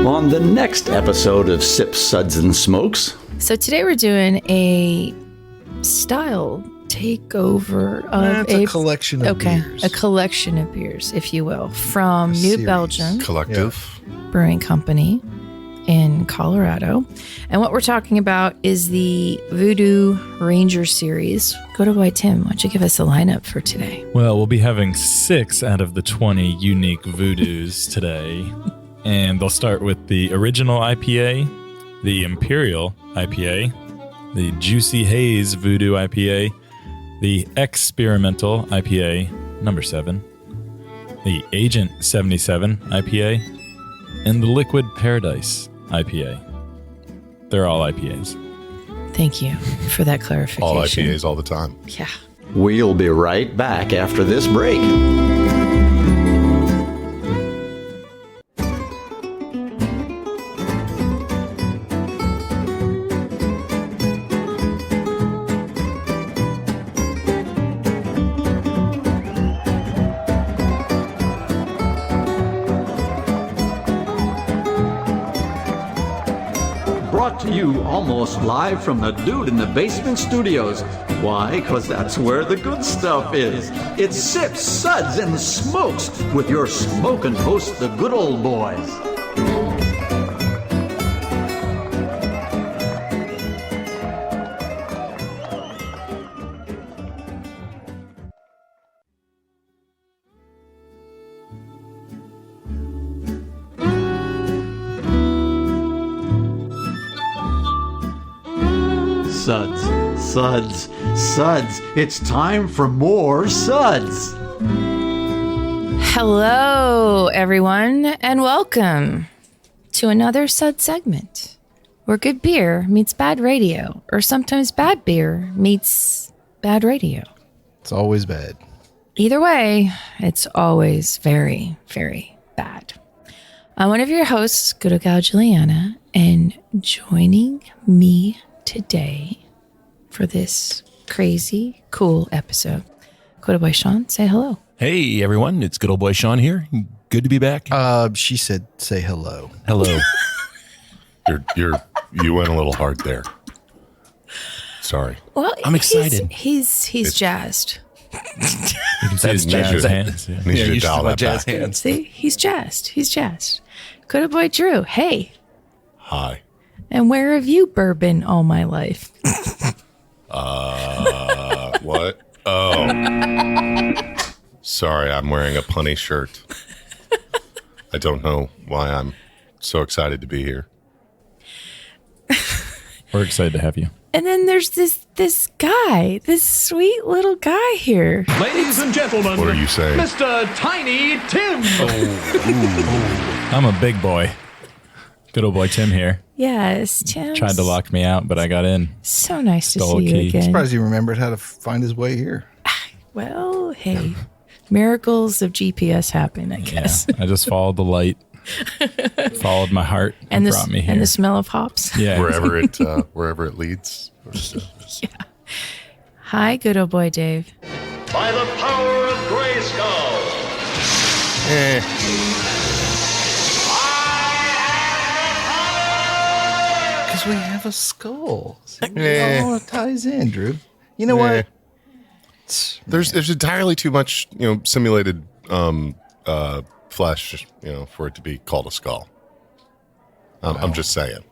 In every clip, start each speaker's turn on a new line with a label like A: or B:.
A: on the next episode of Sips, Suds, and Smokes.
B: So today we're doing a style takeover of
C: a collection of beers.
B: A collection of beers, if you will, from New Belgium Brewing Company in Colorado. And what we're talking about is the Voodoo Ranger series. Go to White Tim. Why don't you give us a lineup for today?
D: Well, we'll be having 6 out of the 20 unique Voodoos today. And they'll start with the original IPA, the Imperial IPA, the Juicy Haze Voodoo IPA, the Xperimental IPA, number 7, the Agent 77 IPA, and the Liquid Paradise IPA. They're all IPAs.
B: Thank you for that clarification.
E: All IPAs all the time.
B: Yeah.
A: We'll be right back after this break. Brought to you almost live from the Dude in the Basement Studios. Why? Because that's where the good stuff is. It's Sips, Suds, and Smokes with your smoking hosts, the good old boys. Suds, Suds, Suds. It's time for more Suds.
B: Hello, everyone, and welcome to another Sud segment where good beer meets bad radio, or sometimes bad beer meets bad radio.
C: It's always bad.
B: Either way, it's always very, very bad. I'm one of your hosts, good old Gal Juliana, and joining me today for this crazy cool episode, good old boy Sean, say hello.
F: Hey everyone, it's good old boy Sean here. Good to be back.
C: She said, "Say hello."
F: Hello.
E: You went a little hard there. Sorry.
B: Well,
F: I'm excited.
B: He's jazzed.
D: You can see his jazz hands. Yeah.
E: Need you to
F: you
E: dial
F: see my
E: that
F: jazz
E: back.
F: hands.
B: See, he's jazzed. Good old boy Drew, hey.
E: Hi.
B: And where have you bourbon all my life?
E: What? Oh. Sorry, I'm wearing a punny shirt. I don't know why I'm so excited to be here.
D: We're excited to have you.
B: And then there's this guy, this sweet little guy here.
G: Ladies and gentlemen,
E: What are you saying?
G: Mr. Tiny Tim.
D: I'm a big boy. Good old boy Tim here.
B: Yes, Tim.
D: Tried to lock me out, but I got in.
B: So nice to
D: Stole
B: see
D: a
B: you
D: key.
B: again.
C: Surprised he remembered how to find his way here.
B: Well, hey, miracles of GPS happen, I guess.
D: Yeah, I just followed the light, followed my heart, and brought me here.
B: And the smell of hops.
D: Yeah,
E: Wherever it leads.
B: Yeah. Hi, good old boy Dave.
G: By the power of Grayskull.
C: Because we have a skull. See, it all ties in, Drew. You know what?
E: There's entirely too much, simulated flesh, for it to be called a skull. I'm just saying.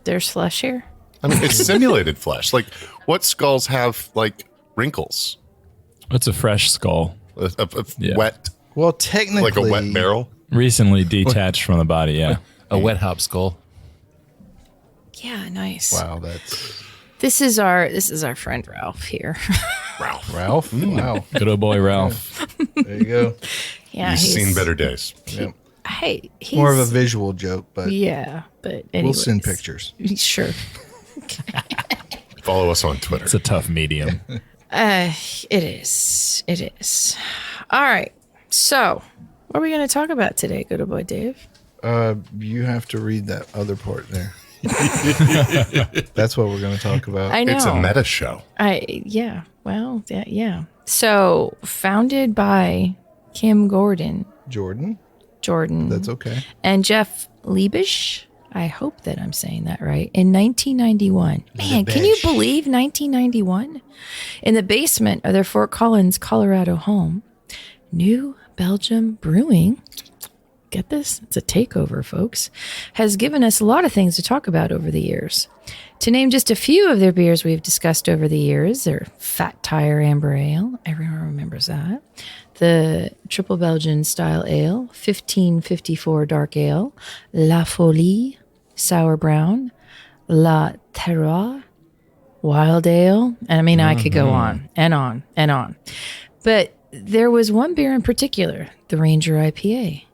B: There's flesh here.
E: I mean, it's simulated flesh. Like, what skulls have wrinkles?
D: It's a fresh skull.
E: A wet,
C: Well, technically,
E: like a wet barrel.
D: Recently detached from the body, yeah.
F: A wet hop skull.
B: Yeah, nice.
C: Wow, that's
B: This is our friend Ralph here.
C: Ralph. Wow,
D: Good old boy Ralph.
C: there you go.
B: Yeah,
E: He's seen better days.
C: Yep.
B: Hey, he's
C: More of a visual joke, but
B: yeah, but
C: we'll
B: anyways.
C: send pictures.
B: Sure.
E: Follow us on Twitter.
D: It's a tough medium.
B: It is. All right. So, what are we going to talk about today, good old boy Dave?
C: You have to read that other part there. That's what we're going to talk about.
B: I know.
E: It's a meta show.
B: Yeah. Well, yeah. So, founded by Kim Gordon.
C: Jordan.
B: Jordan.
C: That's okay.
B: And Jeff Liebisch. I hope that I'm saying that right. In 1991. Man, can you believe 1991? In the basement of their Fort Collins, Colorado home, New Belgium Brewing, get this? It's a takeover, folks, has given us a lot of things to talk about over the years. To name just a few of their beers we've discussed over the years, their Fat Tire Amber Ale. Everyone remembers that. The Triple Belgian Style Ale, 1554 Dark Ale, La Folie Sour Brown, La Terroir Wild Ale. And I mean, I could go on and on and on. But there was one beer in particular, the Ranger IPA.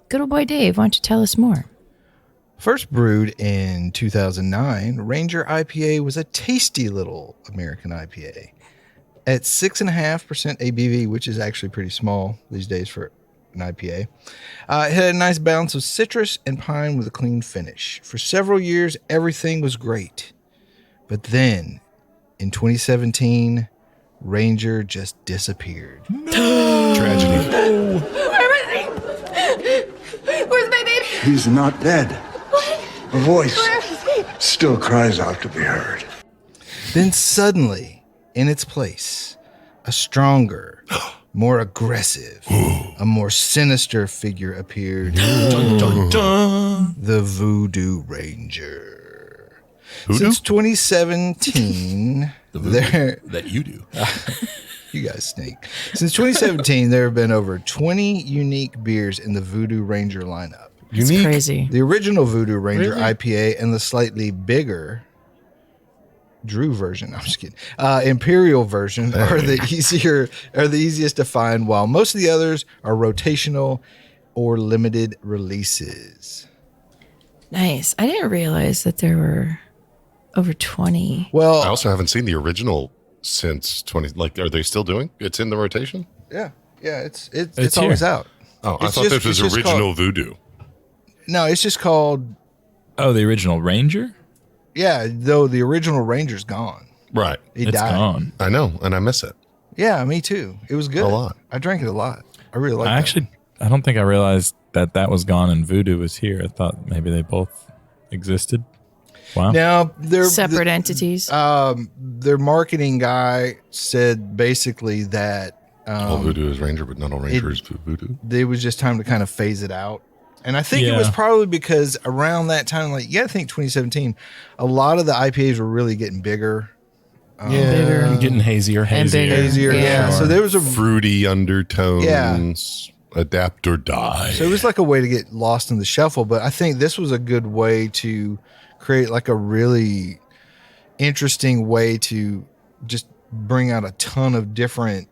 B: Good old boy Dave, why don't you tell us more?
C: First brewed in 2009, Ranger IPA was a tasty little American IPA. At 6.5% ABV, which is actually pretty small these days for an IPA. It had a nice balance of citrus and pine with a clean finish. For several years, everything was great. But then, in 2017, Ranger just disappeared.
F: Tragedy.
B: Where's my baby?
H: He's not dead. A voice still cries out to be heard.
C: Then suddenly, in its place, a stronger, more aggressive, a more sinister figure appeared.
F: Dun, dun, dun.
C: The Voodoo Ranger.
F: Voodoo?
C: Since 2017, there
F: That you do.
C: you guys stink. Since 2017, there have been over 20 unique beers in the Voodoo Ranger lineup.
B: It's crazy.
C: The original Voodoo Ranger IPA and the slightly bigger Drew version, I'm just kidding, Imperial version are the easiest to find, while most of the others are rotational or limited releases.
B: Nice. I didn't realize that there were over 20.
C: Well,
E: I also haven't seen the original since 20. Like, are they still doing? It's in the rotation.
C: yeah, it's
D: It's
C: always
D: here.
C: out.
E: Oh, I
C: It's
E: thought
C: just-
E: this was
C: it's just
E: original
C: called-
E: Voodoo.
C: No, it's just called.
D: Oh, the original Ranger?
C: Yeah, though the original Ranger's gone.
E: Right.
C: He
D: It's
C: died.
D: gone.
E: I know, and I miss it.
C: Yeah, me too. It was good.
E: A lot.
C: I drank it a lot. I really liked it.
D: I don't think I realized that was gone and Voodoo was here. I thought maybe they both existed. Wow.
C: Now they're
B: Separate entities.
C: their marketing guy said basically that
E: All Voodoo is Ranger, but not all Ranger is Voodoo.
C: it was just time to kind of phase it out. And I think it was
D: Yeah.
C: probably because around that time, like, I think 2017, a lot of the IPAs were really getting bigger.
F: Yeah. Getting hazier.
B: And bigger.
C: Hazier. Yeah. So there was a
E: Fruity undertones. Adapt or die.
C: So it was like a way to get lost in the shuffle, but I think this was a good way to create like a really interesting way to just bring out a ton of different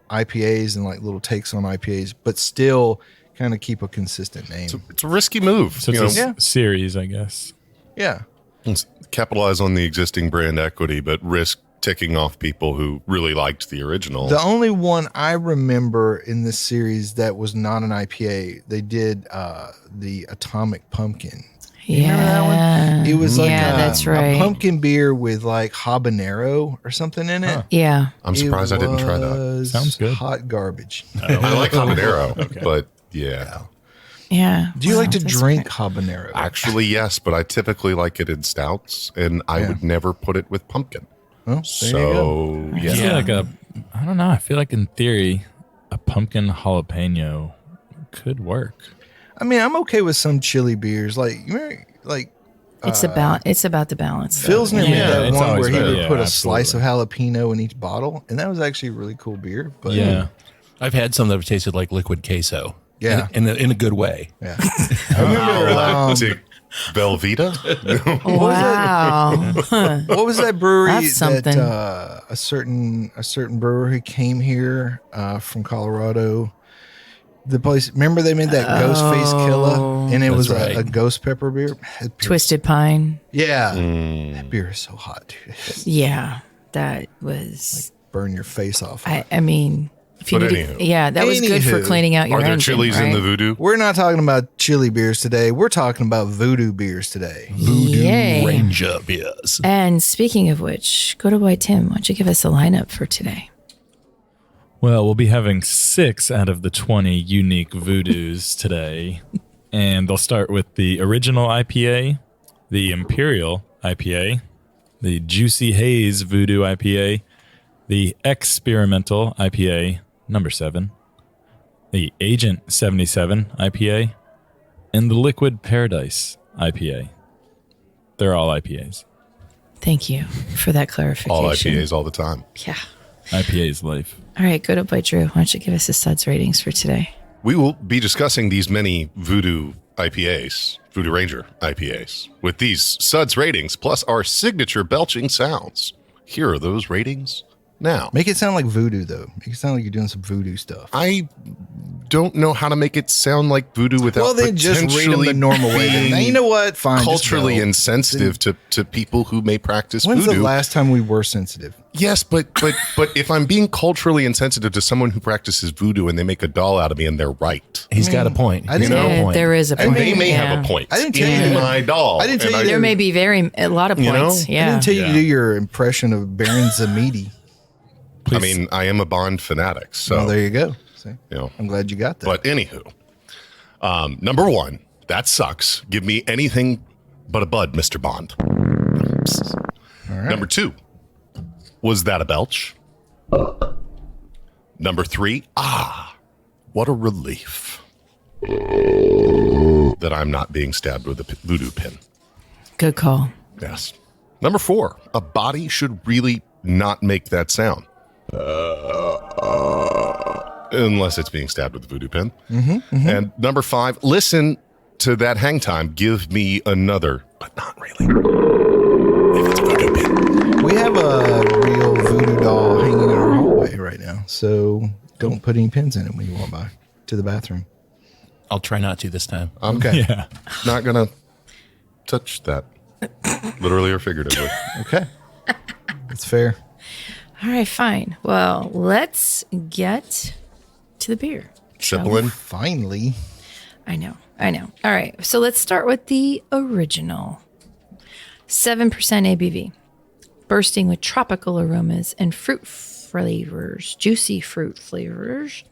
C: IPAs and like little takes on IPAs, but still kind of keep a consistent name.
E: It's a risky move.
D: So it's
E: you
D: a
E: know?
D: series, I guess.
C: Yeah.
E: Let's capitalize on the existing brand equity, but risk ticking off people who really liked the original.
C: The only one I remember in this series that was not an IPA, they did the Atomic Pumpkin. Remember that one? It was like
B: that's right.
C: a pumpkin beer with like habanero or something in it.
B: Yeah.
E: I'm surprised I didn't try that.
C: was
D: Sounds good.
C: Hot garbage.
E: I like habanero, but yeah.
B: Yeah.
C: Do you like to
B: That's
C: drink
B: great.
C: habanero?
E: Actually, yes, but I typically like it in stouts, and I would never put it with pumpkin.
C: Well, there you go.
E: So,
D: I
E: yeah.
D: feel like I don't know. I feel like in theory, a pumpkin jalapeno could work.
C: I mean, I'm okay with some chili beers. Like, you remember, like
B: It's about the balance.
C: Phil's never made
D: Yeah,
C: that
D: it's
C: one
D: always
C: where he
D: better.
C: would
D: Yeah,
C: put a slice of
D: absolutely.
C: jalapeno in each bottle, and that was actually a really cool beer. But
D: Yeah.
F: I've had some that have tasted like liquid queso.
C: Yeah.
F: In a good way.
C: yeah. I remember
E: Galactic Velveeta?
B: Wow.
C: what was that brewery
B: That's something.
C: that a certain brewery came here from Colorado. The place, remember they made that ghost face killer, and it was
F: right.
C: a ghost pepper beer. That beer-
B: Twisted Pine.
C: Yeah, that beer is so hot, dude.
B: Yeah. That was,
C: Burn your face off.
B: I mean, if you
E: But
B: need to-
E: anywho.
B: yeah, that was good for
C: Anywho.
B: cleaning out your
E: Are there
B: engine,
E: chilies in
B: right?
E: the Voodoo?
C: We're not talking about chili beers today. We're talking about voodoo beers today.
B: Yay.
F: Ranger beers.
B: And speaking of which, go to White Tim. Why don't you give us a lineup for today?
D: Well, we'll be having 6 out of the 20 unique Voodoos today. And they'll start with the original IPA, the Imperial IPA, the Juicy Haze Voodoo IPA, the Xperimental IPA, number 7, the Agent 77 IPA, and the Liquid Paradise IPA. They're all IPAs.
B: Thank you for that clarification.
E: All IPAs all the time.
B: Yeah.
D: IPA's life.
B: All right, good up by Drew. Why don't you give us the SUDS ratings for today?
E: We will be discussing these many Voodoo IPAs, Voodoo Ranger IPAs, with these SUDS ratings, plus our signature belching sounds. Here are those ratings now.
C: Make it sound like voodoo, though. Make it sound like you're doing some voodoo stuff.
E: I don't know how to make it sound like voodoo without
C: Well, then just read them the normal way. Then. Now, you know what? Fine.
E: Culturally insensitive to people who may practice
C: When's
E: voodoo.
C: the last time we were sensitive?
E: Yes, but if I'm being culturally insensitive to someone who practices voodoo and they make a doll out of me and they're right,
F: He's got a point.
C: I didn't
F: He's got
B: Yeah,
F: a point.
B: there is a point.
E: and they may
B: yeah.
E: have a point.
C: I didn't tell
E: in
C: you-
E: my doll.
C: I didn't tell
E: and
C: you
B: There may be a lot of
E: You know?
B: points.
C: I
B: Yeah.
C: didn't tell you to do your impression of Baron Zamidi.
E: I mean, I am a Bond fanatic, so
C: Oh, there you go. See?
E: you know.
C: I'm glad you got that.
E: But anywho, number 1, that sucks. Give me anything but a bud, Mr. Bond.
C: All right.
E: Number 2, was that a belch? Number 3, what a relief that I'm not being stabbed with a voodoo pin.
B: Good call.
E: Yes. Number 4, a body should really not make that sound. Unless it's being stabbed with a voodoo pin. And number 5, listen to that hang time. Give me another, but not really. If it's a voodoo pin.
C: we have a real voodoo doll hanging in our hallway right now, so don't put any pins in it when you walk by to the bathroom.
F: I'll try not to this time.
C: Okay.
D: Yeah.
E: Not gonna touch that, literally or figuratively.
C: Okay. That's fair.
B: All right, fine. Well, let's get to the beer.
E: Sippling.
C: Finally.
B: I know. All right, so let's start with the original. 7% ABV, bursting with tropical aromas and fruit flavors, juicy fruit flavors.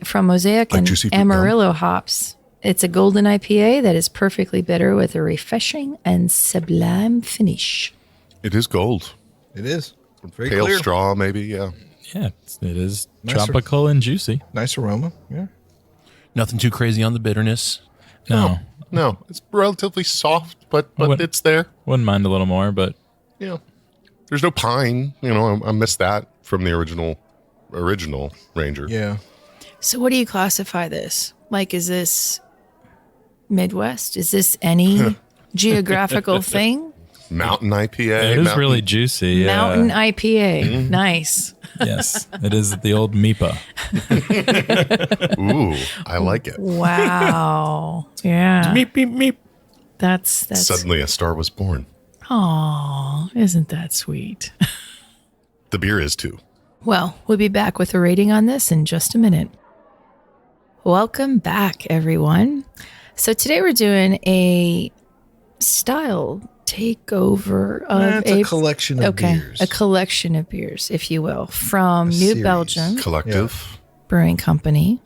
B: From Mosaic
E: Like
B: and
E: juicy fruit
B: Amarillo hops. It's a golden IPA that is perfectly bitter with a refreshing and sublime finish.
E: It is gold.
C: It is. Very
E: Pale
C: clear.
E: straw, maybe. Yeah.
D: Yeah, it is
C: Nice
D: tropical and juicy.
C: Nice aroma. Yeah.
F: Nothing too crazy on the bitterness.
D: No,
E: No, it's relatively soft, but
D: What-
E: it's there.
D: wouldn't mind a little more, but
E: You know, there's no pine. You know, I missed that from the original Ranger.
C: Yeah.
B: So what do you classify this? Like, is this Midwest? Is this any geographical thing?
E: Mountain IPA.
D: it is
E: mountain-
D: really juicy. Yeah.
B: Mountain IPA. Nice.
D: Yes, it is the old MIPA.
E: Ooh, I like it.
B: Wow. Yeah.
F: Meep, meep, meep.
B: That's
E: Suddenly a star was born.
B: Aw, isn't that sweet?
E: The beer is too.
B: Well, we'll be back with a rating on this in just a minute. Welcome back, everyone. So today we're doing a style takeover of
C: It's a collection of beers.
B: a collection of beers, if you will, from New
C: series.
B: Belgium
E: Collective.
B: Brewing Company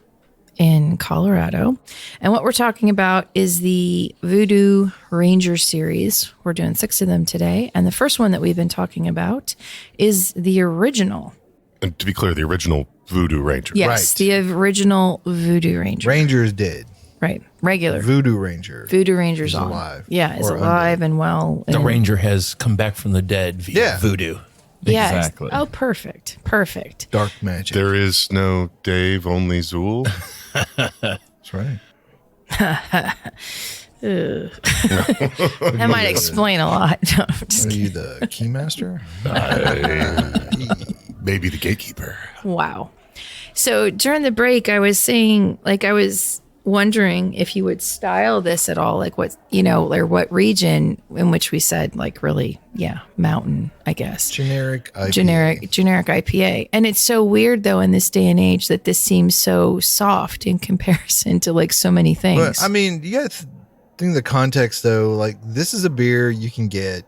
B: in Colorado. And what we're talking about is the Voodoo Ranger series. We're doing 6 of them today. And the first one that we've been talking about is the original.
E: And to be clear, the original Voodoo Ranger.
B: Yes,
C: Right.
B: the original Voodoo Ranger.
C: Ranger is dead.
B: Right. Regular.
C: Voodoo Ranger.
B: Voodoo Ranger's
C: is
B: on.
C: alive.
B: Yeah, is
C: Or
B: alive and well.
F: The
B: and-
F: Ranger has come back from the dead via
C: Yeah.
F: voodoo.
B: Yes.
D: Exactly.
B: Oh, perfect. Perfect.
C: Dark magic.
E: There is no Dave, only Zool.
C: That's right.
B: That might explain a lot. No, I'm just
C: Are
B: kidding.
C: you the keymaster?
E: Maybe the gatekeeper.
B: Wow. So during the break, I was saying, like, I was wondering if you would style this at all, like what, or what region in which we said, like, really, mountain, I guess.
C: Generic IPA.
B: Generic IPA. And it's so weird, though, in this day and age that this seems so soft in comparison to, like, so many things.
C: But I mean, you got to think of the context though. Like, this is a beer you can get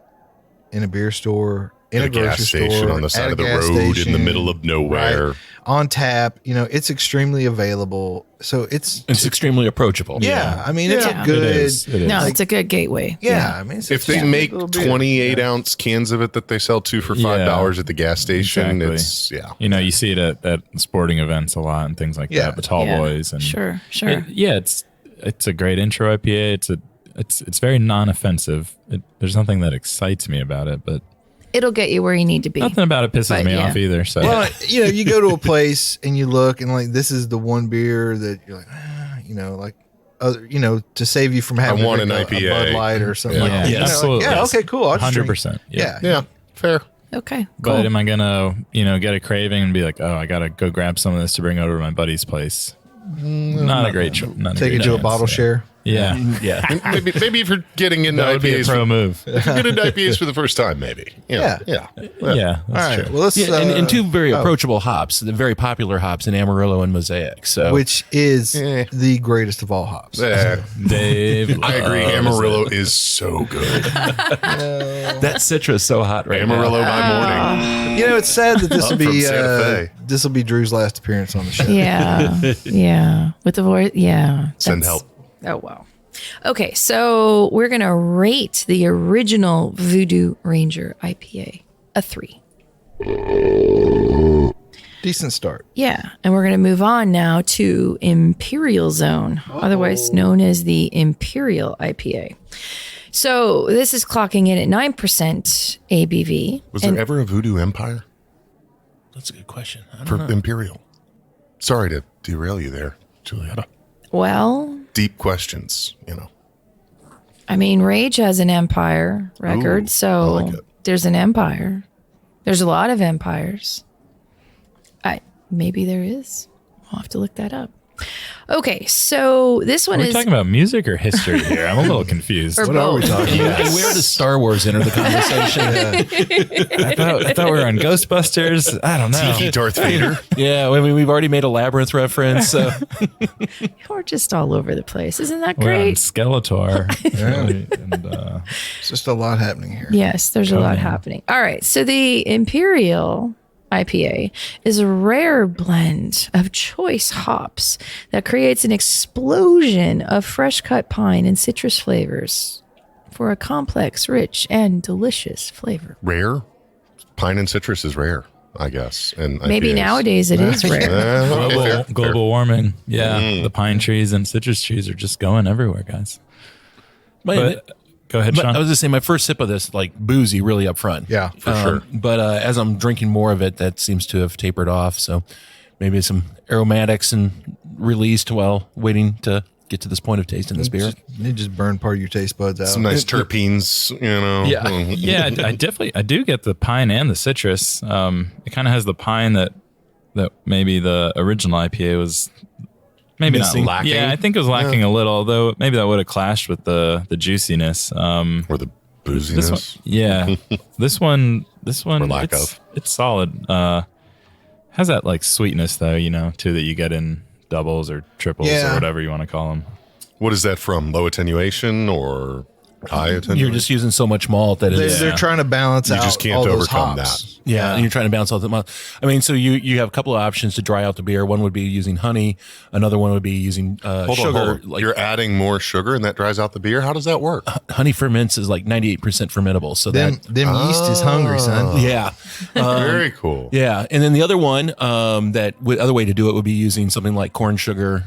C: in a beer store in
E: At a
C: grocery
E: gas station
C: store,
E: on the
C: at
E: side
C: a
E: of the
C: gas
E: road in the
C: station,
E: middle of nowhere.
C: right, on tap. It's extremely available. So
F: It's extremely approachable.
C: yeah. I mean, it's
B: Yeah.
C: a good.
D: It is.
B: No, it's a good gateway.
C: Yeah, I mean,
E: If they make 28-ounce cans of it that they sell for $5 at the the gas station,
D: Exactly.
E: it's
D: You see it at sporting events a lot and things like
C: Yeah.
D: that. The tall
B: Yeah.
D: boys and
B: Sure.
D: it's a great intro IPA. It's very non-offensive. There's nothing that excites me about it, but
B: It'll get you where you need to be.
D: nothing about it pisses
B: But
D: me
B: yeah.
D: off either. So
C: Well, you go to a place and you look and like this is the one beer that you're like, like other, to save you from having
E: want
C: to
E: an
C: drink a
E: IPA.
C: Bud Light or something.
D: Yeah.
C: like that.
D: Yeah, absolutely.
C: Like,
D: Yes.
C: okay, cool. I'll just drink-
D: 100%.
E: yeah, fair.
B: Okay.
D: But
B: Cool.
D: am I gonna, get a craving and be like, oh, I gotta go grab some of this to bring over to my buddy's place? Not a great choice.
C: Take it to a bottle share.
D: Yeah,
F: Yeah.
E: maybe if you're getting into
D: that would be a
E: IPAs,
D: pro move.
E: if you're getting into IPAs for the first time, maybe.
C: Yeah.
E: yeah.
D: Yeah,
C: All
D: that's
C: right.
D: true.
C: Well, let's
F: Yeah, and two very approachable hops, the very popular hops in Amarillo and Mosaic. So
C: which is the greatest of all hops.
D: Dave,
E: I agree.
D: loves
E: Amarillo
D: it.
E: is so good.
F: that Citra is so hot right
E: Amarillo
F: now.
E: by morning.
C: It's sad that this will
E: I'm from
C: be
E: Santa Fe.
C: Drew's last appearance on the show.
B: Yeah. Yeah. With the voice. Yeah.
E: Send
B: That's-
E: help.
B: Oh, wow. Okay. So we're going to rate the original Voodoo Ranger IPA a 3.
C: Decent start.
B: Yeah. And we're going to move on now to Imperial Zone, otherwise known as the Imperial IPA. So this is clocking in at 9% ABV.
E: Was there ever a Voodoo Empire
F: That's a good question. I don't
E: for
F: know.
E: Imperial? Sorry to derail you there, Juliana.
B: Well,
E: Deep questions,
B: I mean, Rage has an empire record,
E: Ooh,
B: so
E: I like it.
B: there's an empire. There's a lot of empires. Maybe there is. We'll have to look that up. Okay, so this one
D: Are we
B: is
D: talking about music or history here? I'm a little confused.
B: or
C: What are we
B: both.
C: talking about?
F: And where does Star Wars enter the conversation?
D: I thought we were on Ghostbusters. I don't know.
E: Tiki Darth Vader.
F: Yeah, I mean, we've already made a Labyrinth reference. So.
B: We're just all over the place. Isn't that
D: We're on
B: great?
D: Skeletor. and,
C: It's just a lot happening here.
B: Yes, there's a lot happening. All right, so the Imperial IPA is a rare blend of choice hops that creates an explosion of fresh cut pine and citrus flavors for a complex, rich, and delicious flavor.
E: Rare? Pine and citrus is rare, I guess. And
B: Maybe
E: IPAs.
B: nowadays it is rare.
E: Okay, fair.
D: global warming. Yeah, the pine trees and citrus trees are just going everywhere, guys. But go ahead,
F: But
D: Sean.
F: I was just saying, my first sip of this, like boozy, really up front.
C: Yeah,
E: for sure.
F: But as I'm drinking more of it, that seems to have tapered off. So maybe some aromatics and released while waiting to get to this point of tasting this beer.
C: You just burn part of your taste buds out.
E: Some nice terpenes,
F: Yeah.
D: Yeah, I do get the pine and the citrus. It kind of has the pine that maybe the original IPA was maybe
F: Missing.
D: not lacking. Yeah, I think it was lacking a little, though maybe that would have clashed with the juiciness.
E: Or the booziness.
D: This one, yeah, this one,
E: Or lack
D: it's,
E: of.
D: it's solid. Has that like sweetness though, too, that you get in doubles or triples
C: Yeah.
D: or whatever you want to call them.
E: What is that from? Low attenuation or high attenuation?
F: You're just using so much malt that it's.
C: They're trying to balance
E: You
C: out
E: just can't
C: all those
E: overcome
C: hops.
F: Yeah, and you're trying to balance out the malt. I mean, so you have a couple of options to dry out the beer. One would be using honey. Another one would be using
E: Hold
F: sugar.
E: on.
F: Like
E: You're adding more sugar and that dries out the beer? How does that work?
F: honey ferments is like 98% fermentable. So
C: Them yeast is hungry, son.
F: yeah.
E: Very cool.
F: Yeah, and then the other one, other way to do it would be using something like corn sugar,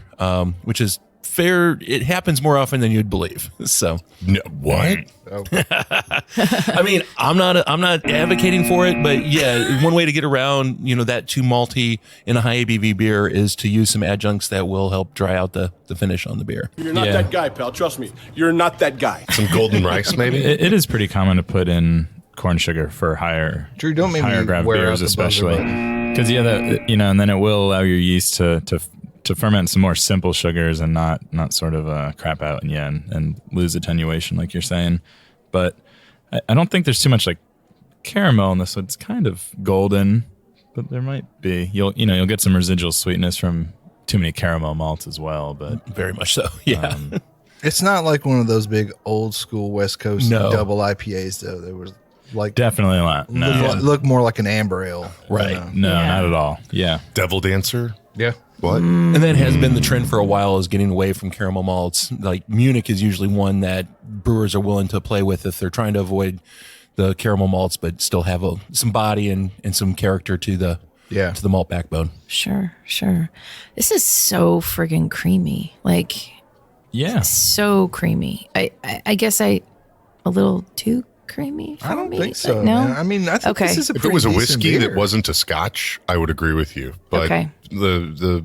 F: which is fair. It happens more often than you'd believe. So,
E: No, what?
F: I mean, I'm not advocating for it, but yeah, one way to get around, that too malty in a high ABV beer is to use some adjuncts that will help dry out the finish on the beer.
I: You're not
D: Yeah.
I: that guy, pal. Trust me. You're not that guy.
E: Some golden rice, maybe?
D: It is pretty common to put in corn sugar for higher
C: Drew, don't make me
D: higher graph
C: wear out
D: beers,
C: the buzzer
D: especially
C: button.
D: because and then it will allow your yeast to ferment some more simple sugars and not sort of crap out and lose attenuation like you're saying. But I don't think there's too much like caramel in this. So it's kind of golden, but there might be. You'll get some residual sweetness from too many caramel malts as well. But
F: Very much so. Yeah.
C: It's not like one of those big old school West Coast
F: No.
C: double IPAs though. There was like
D: Definitely not. No.
C: look more like an amber ale.
F: Right.
D: No,
B: Yeah.
D: not at all. Yeah.
E: Devil Dancer.
C: Yeah.
E: What?
F: And that has been the trend for a while, is getting away from caramel malts. Like Munich is usually one that brewers are willing to play with if they're trying to avoid the caramel malts, but still have some body and some character to the malt backbone.
B: Sure. This is so friggin' creamy. Like,
D: Yeah.
B: so creamy. I guess a little too creamy for
C: I don't
B: me,
C: think so.
B: but no.
C: Man. I mean, I think
B: Okay.
C: this is a
E: If
C: pretty
E: it was a
C: decent
E: whiskey
C: beer.
E: that wasn't a Scotch, I would agree with you. But
B: Okay.
E: the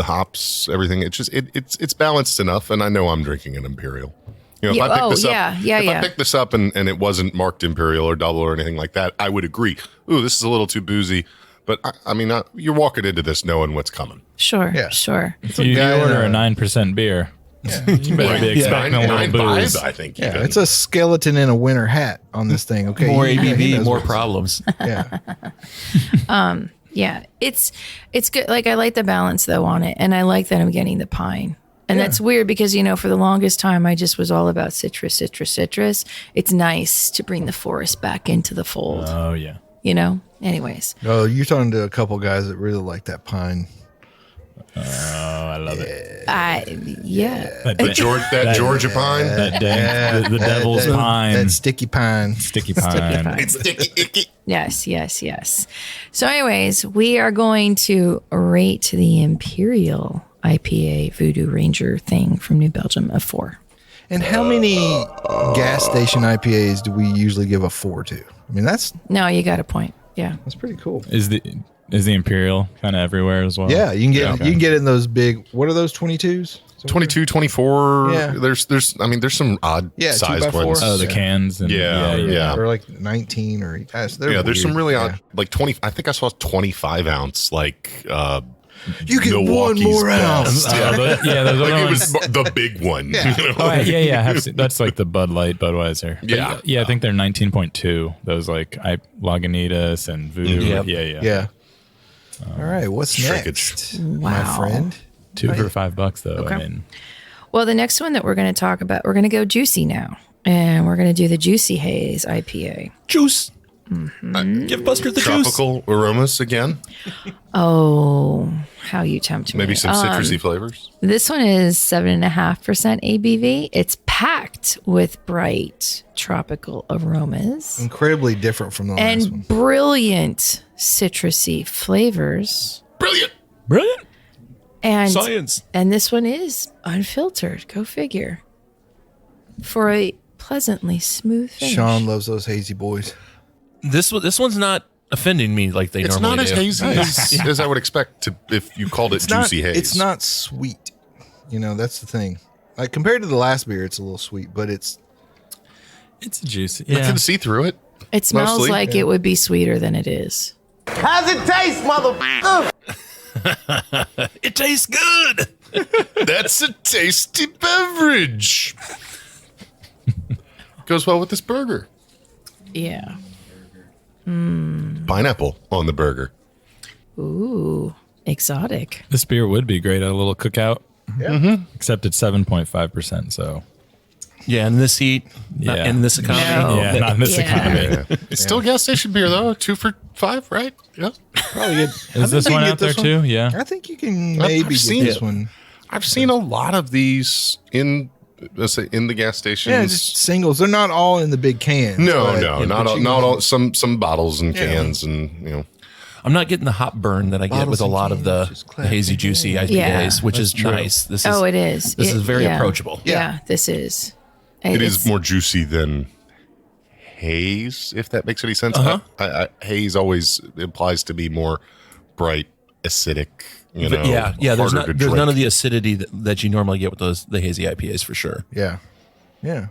E: hops, everything, it's balanced enough. And I know I'm drinking an Imperial. You know,
B: Yeah,
E: if I picked this up,
B: I
E: picked this up and it wasn't marked Imperial or double or anything like that, I would agree. Ooh, this is a little too boozy. But I mean, you're walking into this knowing what's coming.
B: Sure.
C: Yeah.
B: Sure.
D: If you
C: guy in
D: order
C: a-
D: a 9% beer, you better be expecting a little booze.
E: 9.5, I think.
C: Yeah,
E: even.
C: it's a skeleton in a winter hat on this thing. Okay,
F: More
C: he
F: ABV,
C: knows
F: more
C: what-
F: problems.
C: Yeah,
B: Yeah. It's good. Like, I like the balance though on it, and I like that I'm getting the pine. And that's weird because, for the longest time, I just was all about citrus. It's nice to bring the forest back into the fold,
D: Oh, yeah.
B: Anyways.
C: Oh, you're talking to a couple guys that really like that pine.
D: Oh, I love it.
B: Yeah.
E: The Georgia pine.
D: The devil's pine.
C: That sticky pine.
D: Sticky pine.
E: It's sticky, icky.
B: Yes. So anyways, we are going to rate the Imperial IPA Voodoo Ranger thing from New Belgium a 4.
C: And how many gas station IPAs do we usually give a 4 to? I mean, that's
B: No, you got a point. Yeah.
C: pretty cool.
D: Is the Imperial kind of everywhere as well?
C: Yeah, you can get
D: Okay.
C: you can get in those big. What are those 22s?
E: 22, 24.
C: Yeah.
E: There's some odd
C: Yeah,
E: sized
C: 2x4.
E: ones.
D: Oh, the cans. And,
E: Yeah.
C: Or like 19 or
E: There's some really
C: odd.
E: odd, like 20. I think I saw 25 ounce, like
C: You get
E: Milwaukee's
C: one more
E: best.
C: ounce.
D: There's other
E: Like it
D: ones.
E: was the big one.
C: Yeah.
E: You know?
D: Oh, yeah. I have seen, that's like the Bud Light Budweiser. But
E: Yeah.
D: I think they're 19.2. Those like Lagunitas and Voodoo.
F: Yep.
D: Yeah.
C: All right, what's
E: Shrinkage.
C: next,
B: Wow.
C: my friend?
D: 2 for $5 though.
B: Okay.
D: I mean,
B: Well, the next one that we're going to talk about, we're going to go juicy now. And we're going to do the Juicy Haze IPA.
F: Juice. Give Buster the juice.
E: Tropical aromas again.
B: Oh, how you tempt me.
E: Maybe some citrusy flavors.
B: This one is 7.5% ABV. It's packed with bright tropical aromas
C: Incredibly different from the last one.
B: and brilliant citrusy flavors.
E: Brilliant.
D: brilliant.
B: And
F: Science.
B: And this one is unfiltered. Go figure. For a pleasantly smooth finish.
C: Sean loves those hazy boys.
F: This one's not offending me like they
E: It's
F: normally
E: not as
F: do.
E: hazy as I would expect if you called it juicy haze.
C: It's not sweet. That's the thing. Like compared to the last beer, it's a little sweet, but it's
D: It's juicy.
E: You
D: Yeah.
E: can see through it.
B: It smells
E: Mostly,
B: like it would be sweeter than it is.
J: How's it taste, motherfucker?
F: It tastes good.
E: That's a tasty beverage. Goes well with this burger.
B: Yeah.
E: Pineapple on the burger.
B: Ooh, exotic.
D: This beer would be great at a little cookout.
C: Yeah.
E: Mm-hmm.
D: Except it's 7.5%. So
F: Yeah, in this heat, not
D: Yeah.
F: in this economy.
B: No.
D: yeah, not in this
B: Yeah.
D: economy.
E: It's still gas station beer though. 2 for $5, right? Yeah.
C: probably good.
D: Is this one out there too? Yeah.
C: I think you can maybe get
E: seen
C: this
E: it.
C: one.
E: I've seen a lot of these in, let's say, in the gas stations.
C: Yeah, just singles. They're not all in the big cans.
E: no,
C: but-
E: no,
C: but
E: not all,
C: you
E: not
C: can-
E: all. Some bottles and
C: Yeah.
E: cans, and
F: I'm not getting the hop burn that I get
C: Bottles
F: with a
C: and
F: lot of the,
C: cans, just
F: the hazy, juicy IPAs,
B: Yeah.
F: which is
C: true.
F: nice. This is
B: Oh, it is.
F: This is very
B: yeah.
F: approachable.
B: Yeah, this is.
E: it
B: It's-
E: is more juicy than Haze, if that makes any sense. Haze always implies to be more bright, acidic.
F: Yeah.
E: harder
F: There's
E: to
F: there's none
E: drink.
F: of the acidity that you normally get with the hazy IPAs for sure.
C: Yeah. Yeah.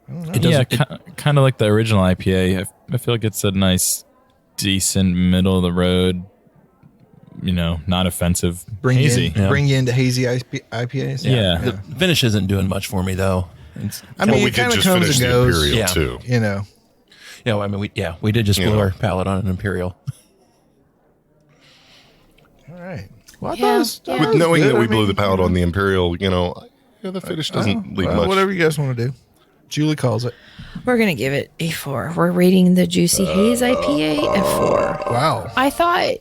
F: It
D: Yeah,
F: doesn't.
D: kind of like the original IPA. I feel like it's a nice, decent, middle of the road, not offensive, hazy.
C: Bring you into hazy IPAs.
D: Yeah.
F: The finish isn't doing much for me though.
C: I mean,
E: Well, we
C: it
E: did
C: kind of
E: just
C: comes
E: finish
C: and
E: the
C: goes.
E: Imperial
F: Yeah.
E: too.
F: I mean, we did just blow
E: Yeah.
F: our palate on an Imperial.
C: All right. Well, I
B: Yeah,
C: thought it was-
B: yeah.
C: that
E: With
C: was
E: knowing
C: good.
E: that we
C: I
E: blew
C: mean,
E: the palate on the Imperial, the finish doesn't leave
C: well,
E: much.
C: Whatever you guys want to do. Julie calls it.
B: We're going to give it a 4. We're rating the Juicy Haze IPA a 4.
C: Wow.
B: I thought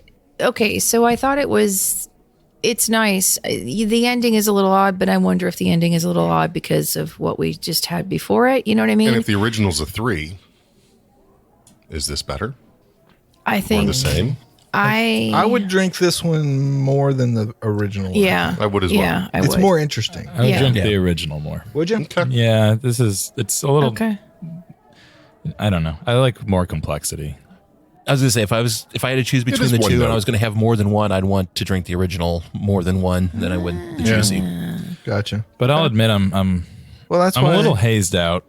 B: it's nice. The ending is a little odd, but I wonder if the ending is a little odd because of what we just had before it. You know what I mean?
E: And if the original's a 3, is this better?
B: I think
E: Or the same?
C: I would drink this one more than the original one.
B: Yeah.
E: I would as well.
B: Yeah, I
C: It's
B: would.
C: more interesting.
D: I would
B: Yeah.
D: drink the original more.
C: Would you?
E: Okay.
D: Yeah, it's a little.
B: Okay.
D: I don't know. I like more complexity.
F: I was gonna say if I had to choose between
E: is
F: the
E: one
F: two, and
E: note.
F: I was gonna have more than one, I'd want to drink the original more than one than I would the juicy.
C: Gotcha.
D: But I'll admit I'm
C: Well, that's
D: I'm
C: why
D: a little hazed out.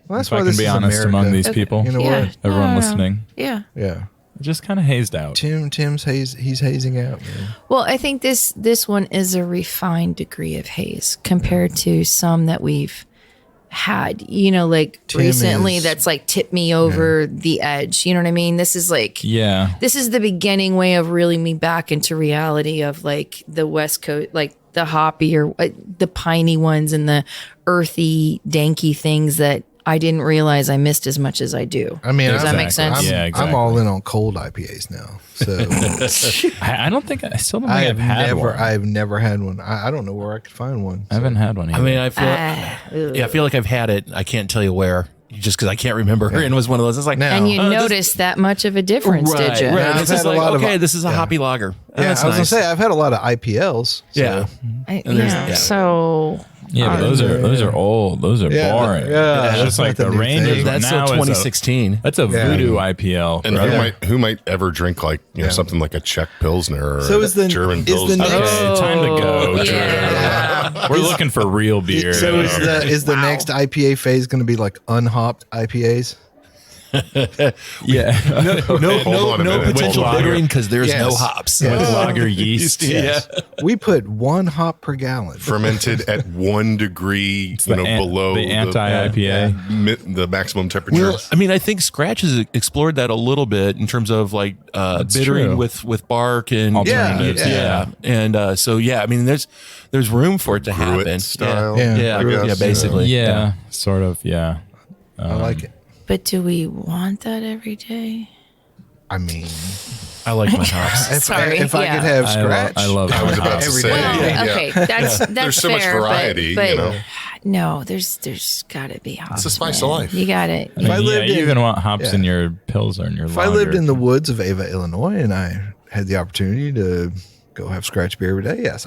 C: Well, that's
D: if
C: why
D: I can
C: this
D: be
C: is
D: honest
C: America.
D: among these people,
C: You know
B: Yeah.
C: what?
D: everyone
B: No.
D: listening,
B: Yeah.
C: Yeah.
D: just kind of hazed out.
C: Tim's he's hazing out, man.
B: Well, I think this one is a refined degree of haze compared to some that we've had, like
C: Tim
B: recently
C: is-
B: that's like tipped me over the edge. You know what I mean? This is like
D: Yeah,
B: this is the beginning way of reeling me back into reality of like the West Coast, like the hoppy or the piney ones and the earthy, danky things that I didn't realize I missed as much as I do.
C: I mean,
B: Does that make
D: Exactly.
B: sense?
D: Yeah,
C: I'm all in on cold IPAs now. So
D: I don't think I still don't think I've had one.
C: I've never had one. I don't know where I could find one.
D: I haven't had one.
F: I
D: Either.
F: mean, I feel like I've had it. I can't tell you where, just because I can't remember. And it was one of those. It's like,
C: Now-
B: And you
F: this-
B: noticed that much of a difference, did you?
F: Right.
C: Yeah,
F: This
C: I've
F: is
C: had a
F: like,
C: lot of-
F: okay, this is a
C: yeah.
F: hoppy lager.
C: Yeah,
F: That's
C: I was
F: nice.
C: gonna say I've had a lot of IPLs. So.
F: Yeah.
B: Yeah. So
D: yeah, but those are old. Those are
C: Yeah,
D: boring.
C: yeah,
D: it's
C: that's
D: just like
C: not the
D: the
C: new
D: Rangers.
C: thing.
D: but
F: That's
D: now
F: still
D: it's
F: 2016.
D: That's a
C: Yeah.
D: Voodoo IPL.
E: And
D: brother.
E: who might ever drink like something like a Czech Pilsner or
C: So is the-
E: German
C: is the
E: Pilsner?
C: next-
D: Okay, time to go.
B: yeah.
D: We're looking for real beer.
C: So is the next IPA phase going to be like unhopped IPAs?
D: yeah,
E: Hold on a minute.
F: Potential
D: With lager.
F: bittering because there's
C: Yes.
F: no hops.
C: Yeah.
D: with lager yeast.
F: Yes.
C: We put 1 hop per gallon.
E: Fermented at 1 degree, below
D: the anti-IPA.
E: the maximum temperature.
F: Well, I mean, I think Scratch has explored that a little bit in terms of like bittering
D: true.
F: with bark and
D: Alternatives,
F: yeah. And so I mean, there's room for it to
E: Brew it
F: happen.
E: style,
F: yeah,
E: I guess.
F: basically.
D: Yeah, sort of. Yeah.
C: I like it.
B: But do we want that every day?
C: I mean,
F: I like my hops.
C: if I could have Scratch,
D: I love.
E: I was about to
C: Every
E: say,
C: day.
B: Well,
E: yeah.
B: okay, that's
E: There's so much
B: fair,
E: variety,
B: but
E: you know.
B: no, there's got to be hops.
E: It's a spice of
B: man.
E: life.
B: You got it.
C: If I lived
D: you
C: in-
D: even want hops
C: yeah.
D: in your pills or in your.
C: if I lived in the woods of Ava, Illinois, and I had the opportunity to go have Scratch beer every day, yes,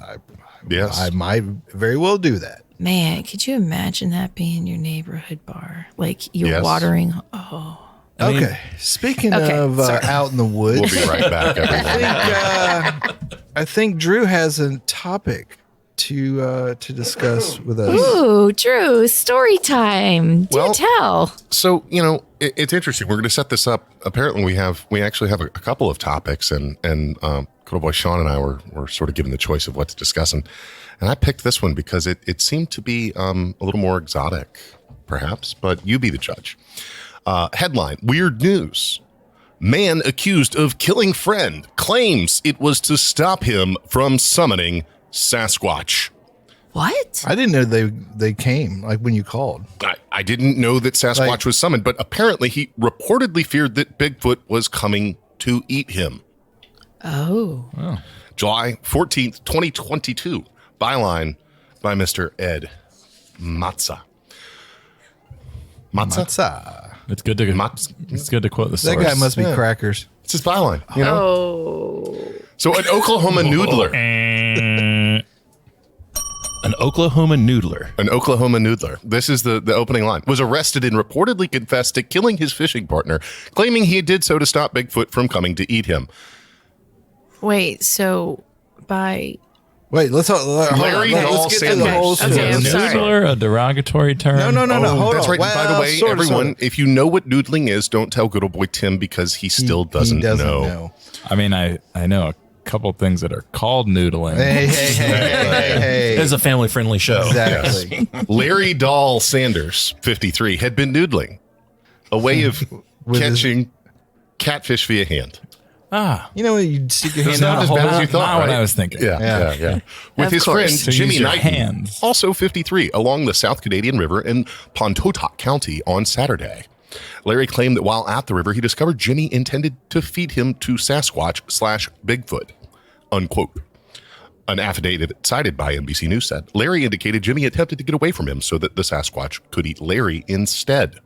C: I might very well do that.
B: Man, could you imagine that being your neighborhood bar? Like you're
E: Yes.
B: watering. Oh,
F: I mean-
C: Okay, speaking
B: Okay,
C: of
B: sorry.
C: out in the woods,
E: We'll be right back, everyone.
C: I think Drew has a topic to discuss with us.
B: ooh, Drew, story time. Do
E: Well-
B: tell.
E: So, it's interesting. We're going to set this up. Apparently, we actually have a couple of topics, and good old boy Sean and I were sort of given the choice of what to discuss, and I picked this one because it seemed to be a little more exotic, perhaps. But you be the judge. Headline: Weird news. Man accused of killing friend claims it was to stop him from summoning Sasquatch.
B: What?
C: I didn't know they came like when you called.
E: I didn't know that Sasquatch was summoned, but apparently he reportedly feared that Bigfoot was coming to eat him.
B: Oh.
E: July 14th, 2022. Byline by Mr. Ed Matza.
C: Matza.
D: It's good to it's good to quote the
C: That
D: source.
C: guy must be crackers.
E: It's his byline,
B: Oh.
E: So an Oklahoma noodler.
F: An Oklahoma noodler.
E: An Oklahoma noodler. This is the opening line. Was arrested and reportedly confessed to killing his fishing partner, claiming he did so to stop Bigfoot from coming to eat him.
B: Wait, so by
C: Wait, let's
E: Larry Dahl
C: let's get to the
E: Sanders.
C: whole
B: Okay,
C: story.
B: I'm sorry.
D: Noodler, a derogatory term.
C: No, hold
E: That's
C: on.
E: right. By the
C: Well,
E: way,
C: sort of,
E: everyone,
C: sort of.
E: if you know what noodling is, don't tell good old boy Tim because he still doesn't, know.
D: I mean, I know a couple things that are called noodling.
C: Hey.
F: It's a family-friendly show.
C: Exactly.
E: Larry Dahl Sanders, 53, had been noodling, a way of
C: With his-
E: catching catfish via hand.
C: You know, you'd stick your
E: It's
C: hand
E: not
C: out
E: as
C: a
E: bad as
C: hole.
E: you thought,
D: Not what
E: right?
D: I was thinking.
E: Yeah. With
B: Of
E: his
B: course.
E: friend
D: So
E: Jimmy
D: use your
E: Knighton,
D: hands.
E: also 53, along the South Canadian River in Pontotoc County on Saturday. Larry claimed that while at the river, he discovered Jimmy intended to feed him to Sasquatch/Bigfoot, unquote. An affidavit cited by NBC News said Larry indicated Jimmy attempted to get away from him so that the Sasquatch could eat Larry instead.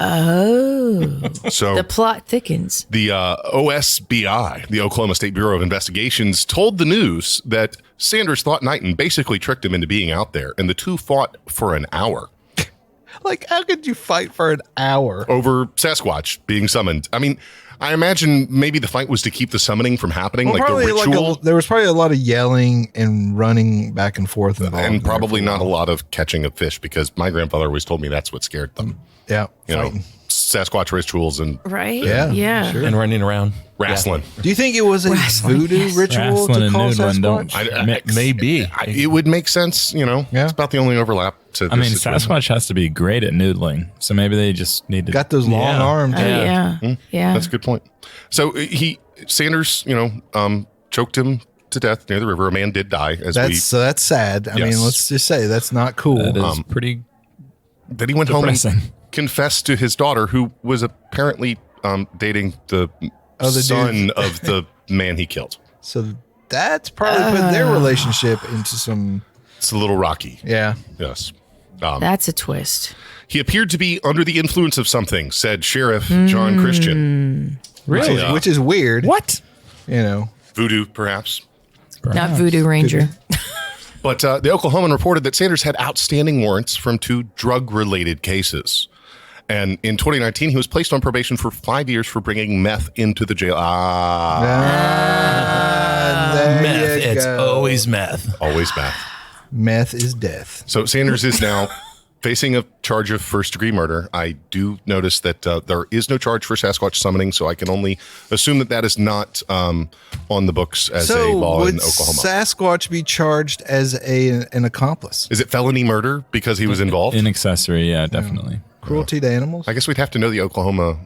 B: Oh,
E: So
B: the plot thickens.
E: the OSBI, the Oklahoma State Bureau of Investigations, told the news that Sanders thought Knighton basically tricked him into being out there, and the two fought for an hour
C: Like, how could you fight for an hour?
E: over Sasquatch being summoned. I mean, I imagine maybe the fight was to keep the summoning from happening,
C: Well,
E: like the
C: probably
E: ritual,
C: there was probably a lot of yelling and running back and forth involved.
E: and
C: in there
E: probably
C: for
E: not a
C: while.
E: lot of catching of fish, because my grandfather always told me that's what scared them.
C: Yeah,
E: You know,
C: fighting.
E: Sasquatch rituals and
B: Right?
C: Yeah,
B: Yeah.
C: sure.
F: And running around.
E: wrestling.
C: Do you think it was a
B: Wrestling,
C: voodoo
B: yes.
C: ritual
D: Wrestling
C: to
D: and
C: call
D: noodling don't
C: Sasquatch?
D: mix.
F: Maybe.
E: It would make sense, you know.
C: Yeah.
E: It's about the only overlap to
D: I mean,
E: this situation.
D: Sasquatch has to be great at noodling, so maybe they just need to.
C: Got those long
F: Yeah.
C: arms.
B: Oh, yeah. Yeah.
E: That's a good point. So Sanders, choked him to death near the river. A man did die, as
C: That's sad. I
E: Yes.
C: mean, let's just say that's not cool.
D: That is pretty.
E: Then he went
D: depressing.
E: home and confessed to his daughter, who was apparently dating the
C: Other
E: son
C: dude.
E: of the man he killed.
C: So that's probably put their relationship into some.
E: It's a little rocky.
C: Yeah.
E: Yes.
B: That's a twist.
E: He appeared to be under the influence of something, said Sheriff John Christian.
D: Really?
C: Which is weird.
D: What?
C: You know.
E: Voodoo, perhaps.
B: Not Voodoo Ranger.
E: But the Oklahoman reported that Sanders had outstanding warrants from 2 drug-related cases. And in 2019, he was placed on probation for 5 years for bringing meth into the jail.
C: There
F: Meth.
C: you
F: It's
C: go.
F: always meth.
E: Always meth.
C: Meth is death.
E: So Sanders is now facing a charge of first-degree murder. I do notice that there is no charge for Sasquatch summoning, so I can only assume that is not on the books as a law
C: would
E: in Oklahoma.
C: Sasquatch be charged as an accomplice?
E: Is it felony murder because he was involved?
D: In accessory, yeah, definitely.
C: Cruelty to animals?
E: I guess we'd have to know the Oklahoma,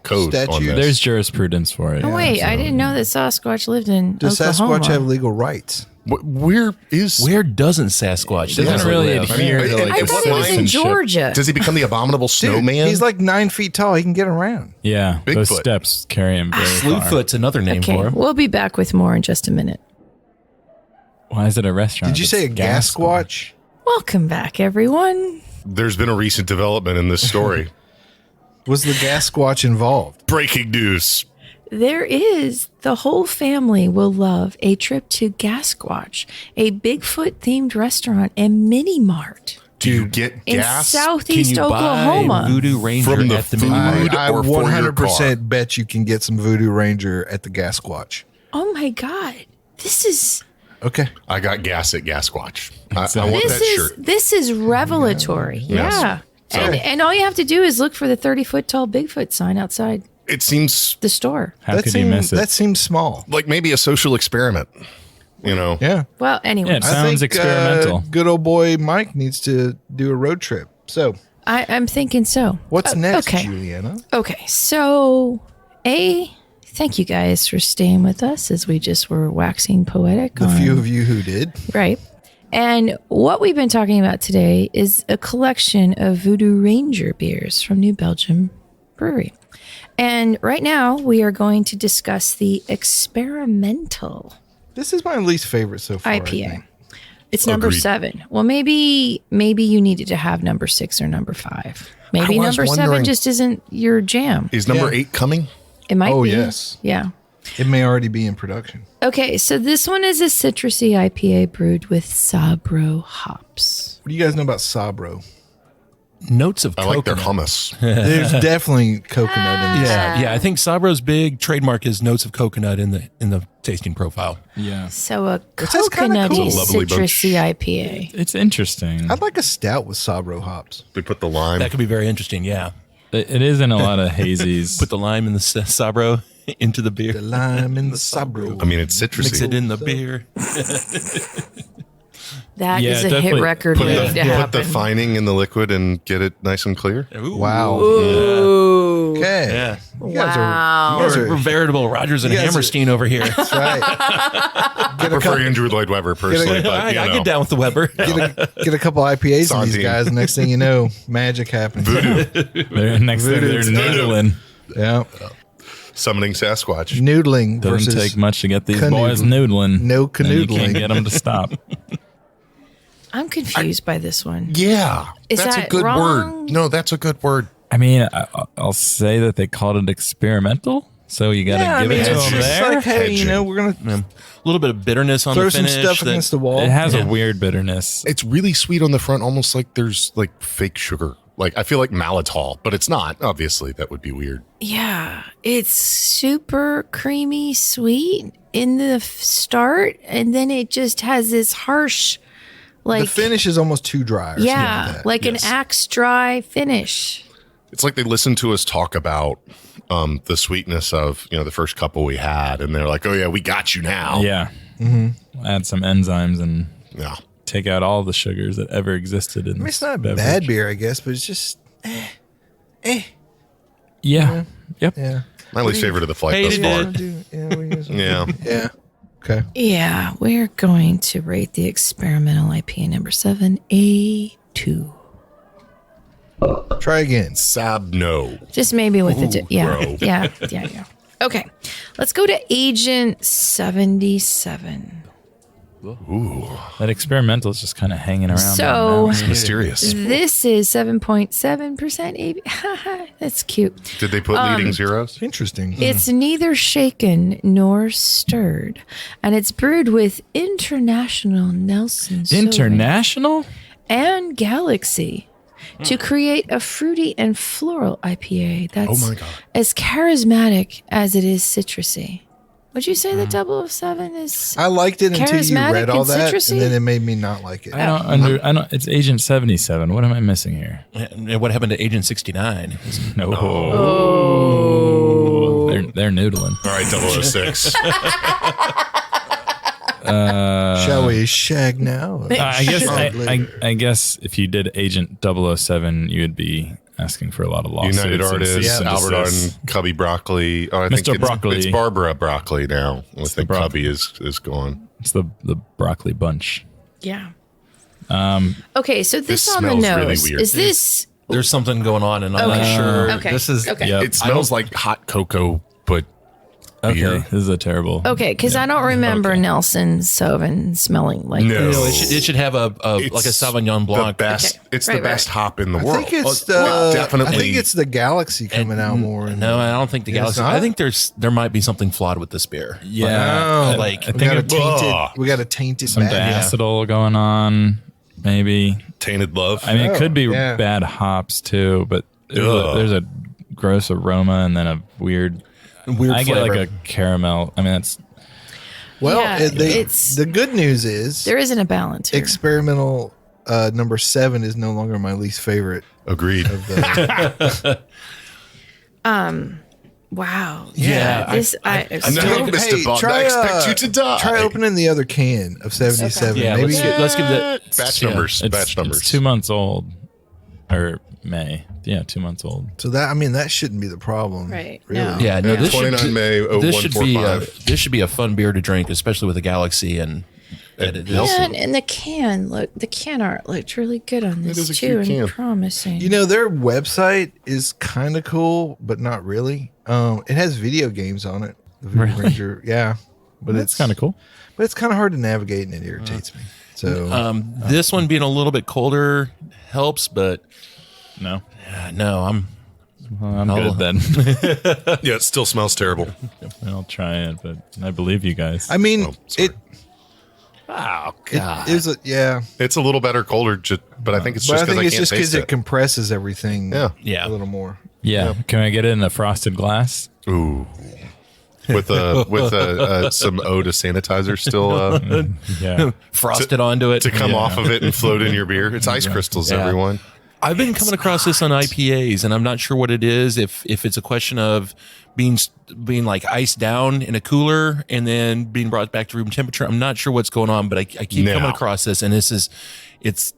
E: code on
C: Statute.
E: this.
D: There's jurisprudence for it.
B: Oh, wait. I didn't know that Sasquatch lived in
C: Does
B: Oklahoma.
C: Sasquatch have legal rights?
E: Where
F: Doesn't Sasquatch?
D: It doesn't really
F: live?
D: adhere to like
B: I
D: the
B: thought he was in
D: citizenship.
B: Georgia.
E: Does he become the abominable
C: Dude,
E: snowman?
C: he's like 9 feet tall. He can get around.
D: Yeah, those
E: Bigfoot.
D: steps carry him very far.
F: Slewfoot's another name
B: Okay,
F: for him.
B: we'll be back with more in just a minute.
D: Why is it a restaurant?
C: Did you say a
D: It's
C: Gasquatch?
B: Welcome back, everyone.
E: There's been a recent development in this story.
C: Was the Gasquatch involved?
E: Breaking news.
B: There is. The whole family will love a trip to Gasquatch, a Bigfoot-themed restaurant and mini mart
E: Do you get
B: in
E: gas
B: southeast
F: Can you
B: Oklahoma.
F: buy Voodoo Ranger
E: from the
F: at the
E: food
F: mini mart?
C: I
E: or for your
C: 100% bet you can get some Voodoo Ranger at the Gasquatch.
B: Oh my God. This is
C: Okay.
E: I got gas at Gasquatch. I
D: Exactly.
E: want
B: this
E: that
B: is
E: shirt.
B: this is revelatory.
E: Yes.
B: Yeah. And all you have to do is look for the 30-foot tall Bigfoot sign outside
E: It seems
B: the store.
D: How could you miss it?
C: That seems small.
E: like maybe a social experiment.
C: Yeah.
B: Well, anyway,
D: Yeah, it sounds experimental.
C: good old boy Mike needs to do a road trip. So,
B: I'm thinking so.
C: what's next,
B: okay.
C: Juliana?
B: Okay, so thank you guys for staying with us as we just were waxing poetic.
C: The few of you who did.
B: Right. And what we've been talking about today is a collection of Voodoo Ranger beers from New Belgium Brewery. And right now we are going to discuss the Xperimental
C: This is my least favorite so far. I
B: IPA.
C: think.
B: It's number
E: Agreed.
B: 7. Well, maybe you needed to have number 6 or number 5. Maybe
C: I was
B: number 7
C: wondering-
B: just isn't your jam.
E: Is number
C: Yeah.
E: 8 coming?
B: It might
C: Oh,
B: be.
C: yes.
B: Yeah.
C: It may already be in production.
B: Okay, so this one is a citrusy IPA brewed with Sabro hops.
C: What do you guys know about Sabro?
F: Notes of
E: I
F: coconut.
E: like their hummus.
C: There's definitely coconut in this.
F: Yeah. I think Sabro's big trademark is notes of coconut in the tasting profile.
D: Yeah,
B: So a
C: That's kinda
B: coconutty
C: cool.
E: Lovely bunch.
B: citrusy IPA.
D: it's interesting.
C: I'd like a stout with Sabro hops.
E: We put the lime.
F: That could be very interesting. Yeah,
D: It is in a lot of hazies.
F: put the lime in the Sabro into the beer.
C: The lime in the Sabro.
E: I mean, it's citrusy.
F: Mix it in the beer.
B: That
D: Yeah,
B: is a hit
D: definitely.
B: record
E: Put
B: waiting to
E: the
B: happen.
E: fining in the liquid and get it nice and clear.
F: Ooh.
C: Wow.
B: Ooh.
C: Okay.
F: Yeah.
C: You guys
B: Wow.
C: you guys
F: We're veritable Rogers and
C: you guys are-
F: Hammerstein over here.
C: That's right.
E: I prefer Andrew Lloyd Webber personally, but
F: I get down with the Weber.
C: Get a couple IPAs in
E: Santi.
C: these guys. Next thing you know, magic happens.
D: Next thing they're noodling.
C: Yeah.
E: summoning Sasquatch.
C: Noodling
D: Doesn't
C: versus
D: take much to get these
C: canoodling.
D: boys noodling.
C: No
D: And you
C: canoodling.
D: can't get them to stop.
B: I'm confused by this one.
E: Yeah,
B: Is
E: that's
B: that
E: a good
B: wrong?
E: word. No, that's a good word.
D: I mean, I'll say that they called it experimental. So you got to give it to
C: it's
D: them
C: just
D: there.
C: like, hey, you know, we're gonna
F: A little bit of bitterness on
C: throw
F: the
C: some
F: finish.
C: stuff against the wall.
D: It has
F: Yeah.
D: a weird bitterness.
E: It's really sweet on the front, almost like there's like fake sugar. Like I feel like maltitol, but it's not. Obviously, that would be weird.
B: Yeah, it's super creamy sweet in the start, and then it just has this harsh, like
C: the finish is almost too dry. Or something
B: yeah,
C: like that.
B: like an axe dry finish.
E: It's like they listened to us talk about the sweetness of the first couple we had, and they're like, "Oh yeah, we got you now."
D: Yeah. Add some enzymes and
E: Yeah.
D: take out all the sugars that ever existed in
C: I mean,
D: this
C: it's not a
D: beverage.
C: bad beer, I guess, but it's just
D: Yeah. Yep.
C: yeah.
E: My least favorite of the flight thus
F: Hated
E: far.
F: it.
C: Yeah, what do you guys wanna
E: Yeah.
C: do? Yeah. Okay.
B: Yeah, we're going to rate the experimental IPA number 7 A2.
C: Try again.
E: Sabno.
B: Just maybe with the
E: bro.
B: yeah. Okay, let's go to Agent 77.
D: That experimental is just kind of hanging around.
B: So
D: right now.
E: Mysterious.
B: this is 7.7% AB. That's cute.
E: Did they put leading zeros?
C: Interesting.
B: It's neither shaken nor stirred, and it's brewed with International Nelson Sauvin
D: International?
B: and Galaxy to create a fruity and floral IPA that's
E: Oh my God.
B: as charismatic as it is citrusy. Would you say the 007 is?
C: I liked it until you
B: charismatic
C: read all
B: and
C: that,
B: citrusy?
C: and then it made me not like it.
D: I don't. It's Agent 77. What am I missing here?
F: And what happened to Agent 69?
D: No. They're noodling.
E: All right, 006.
C: Shall we shag now?
D: I guess.
C: Shortly.
D: I guess if you did Agent 007, you would be asking for a lot of lawsuits.
E: United
D: and
E: Artists,
D: cease and
E: Albert
D: desist.
E: on Cubby Broccoli. Oh, I think
D: Mr. Broccoli.
E: It's Barbara Broccoli now. I think
D: Brock-
E: Cubby is gone.
D: It's the broccoli bunch.
B: Yeah. Okay, so this on the
E: smells really
B: nose
E: weird.
B: is this?
F: There's something going on, and I'm
B: Okay.
F: not sure.
B: Okay.
F: This is
B: Okay.
D: Yep.
E: It smells like hot cocoa, but beer.
D: Okay, this is a terrible.
B: Okay, because I don't remember Nelson Sauvin smelling like
E: No.
B: this.
F: It should have a like a Sauvignon Blanc.
E: The best.
B: Okay.
E: It's
B: Right,
E: the best
B: right.
E: hop in the
C: I
E: world.
C: think it's
E: definitely.
C: I think it's the Galaxy coming out more.
F: No, I don't think the
C: Yeah, it's
F: Galaxy.
C: not?
F: I think there might be something flawed with this beer.
D: Yeah.
F: Like
D: I
C: we
D: think
C: got a
D: it-
C: tainted.
E: Ugh.
C: We got a tainted
D: some
C: bad.
D: diacetyl going on, maybe.
E: Tainted love.
D: I mean, it could be
C: yeah.
D: bad hops too, but
E: Ugh.
D: there's a gross aroma and then a weird. I get like a caramel. I mean, that's
C: Well,
B: Yeah, it's-
C: the good news is
B: There isn't a balance here.
C: experimental number 7 is no longer my least favorite
E: Agreed.
C: of the.
B: Wow.
F: Yeah,
B: This I
E: No,
B: still-
E: Mr. Bond, I expect you to die.
C: Try opening the other can of 77.
F: yeah.
C: Maybe
F: Let's give that
E: Batch
F: yeah.
E: numbers.
D: it's,
E: Batch numbers.
D: It's 2 months old, or May. Yeah, 2 months old.
C: so that shouldn't be the problem,
B: Right,
C: Really.
B: no.
F: Yeah, no. This
E: 29
F: should,
E: May
F: this should be
E: 0145.
F: this should be a fun beer to drink, especially with the Galaxy and. it is.
B: And the can art looked really good on
E: is
B: this
E: a
B: too,
E: cute
B: and
E: can.
B: promising.
C: You know, their website is kind of cool, but not really. It has video games on it. The Voodoo
D: Really?
C: Ranger, yeah, but
D: That's kind of cool.
C: But it's kind of hard to navigate, and it irritates me. So
F: This one being a little bit colder helps, but
D: No,
F: no, I'm
D: I'm
F: I'll-
D: good then.
E: Yeah, it still smells terrible.
D: I'll try it, but I believe you guys.
C: I mean,
E: Oh, sorry.
F: oh
C: it is a yeah,
E: It's a little better colder, but I think it's
C: but
E: just
C: I
E: because
C: think
E: I
C: it's
E: can't
C: just because
E: taste
C: it compresses everything.
E: Yeah.
C: a little more.
D: yeah, can I get it in a frosted glass?
E: Ooh. With some Oda sanitizer still
D: Yeah,
F: frosted onto it
E: to come
D: Yeah.
E: off of it and float in your beer. It's ice crystals,
F: Yeah.
E: everyone.
F: I've been coming across this on IPAs, and I'm not sure what it is. If it's a question of being like iced down in a cooler and then being brought back to room temperature, I'm not sure what's going on. But I keep
E: No.
F: coming across this, and it's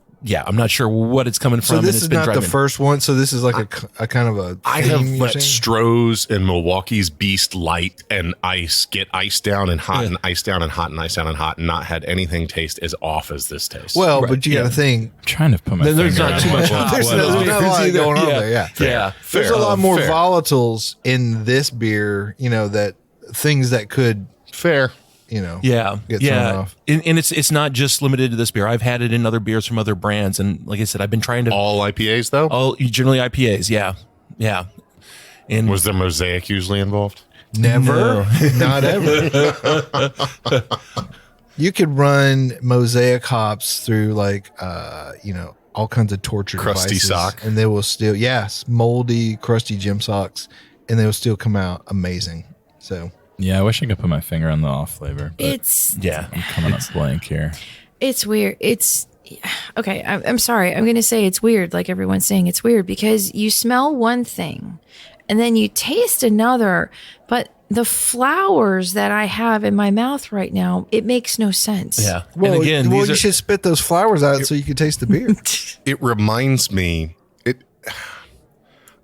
F: I'm not sure what it's coming from.
C: So this
F: and
C: is not the first one. So this is like a kind of a.
E: I have let Stroh's and Milwaukee's Beast Light and Ice get iced down and hot and iced down and hot and iced down and hot, and not had anything taste as off as this tastes.
C: Well, but you got to think.
D: I'm trying to put my
F: there's
D: finger
F: not
D: on
F: too much
D: what-
F: hop.
C: There's
D: what-
C: not a lot going on there. Yeah,
F: Yeah.
C: There's a lot more volatiles in this beer. That things that could
E: fair.
C: Get thrown off.
F: And it's not just limited to this beer. I've had it in other beers from other brands, and like I said, I've been trying to
E: All IPAs though.
F: generally IPAs. Yeah. And
E: Was there Mosaic usually involved?
C: Never, not ever. You could run Mosaic hops through all kinds of torture
E: Crusty
C: devices,
E: sock.
C: and they will still moldy, crusty gym socks, and they will still come out amazing. So
D: Yeah, I wish I could put my finger on the off flavor. But
F: yeah.
D: I'm coming up blank here.
B: It's weird. It's okay. I'm sorry. I'm going to say it's weird. Like everyone's saying, it's weird because you smell one thing and then you taste another, but the flowers that I have in my mouth right now, it makes no sense.
F: Yeah.
C: Well,
F: and again,
C: you should spit those flowers out so you can taste the beer.
E: It reminds me.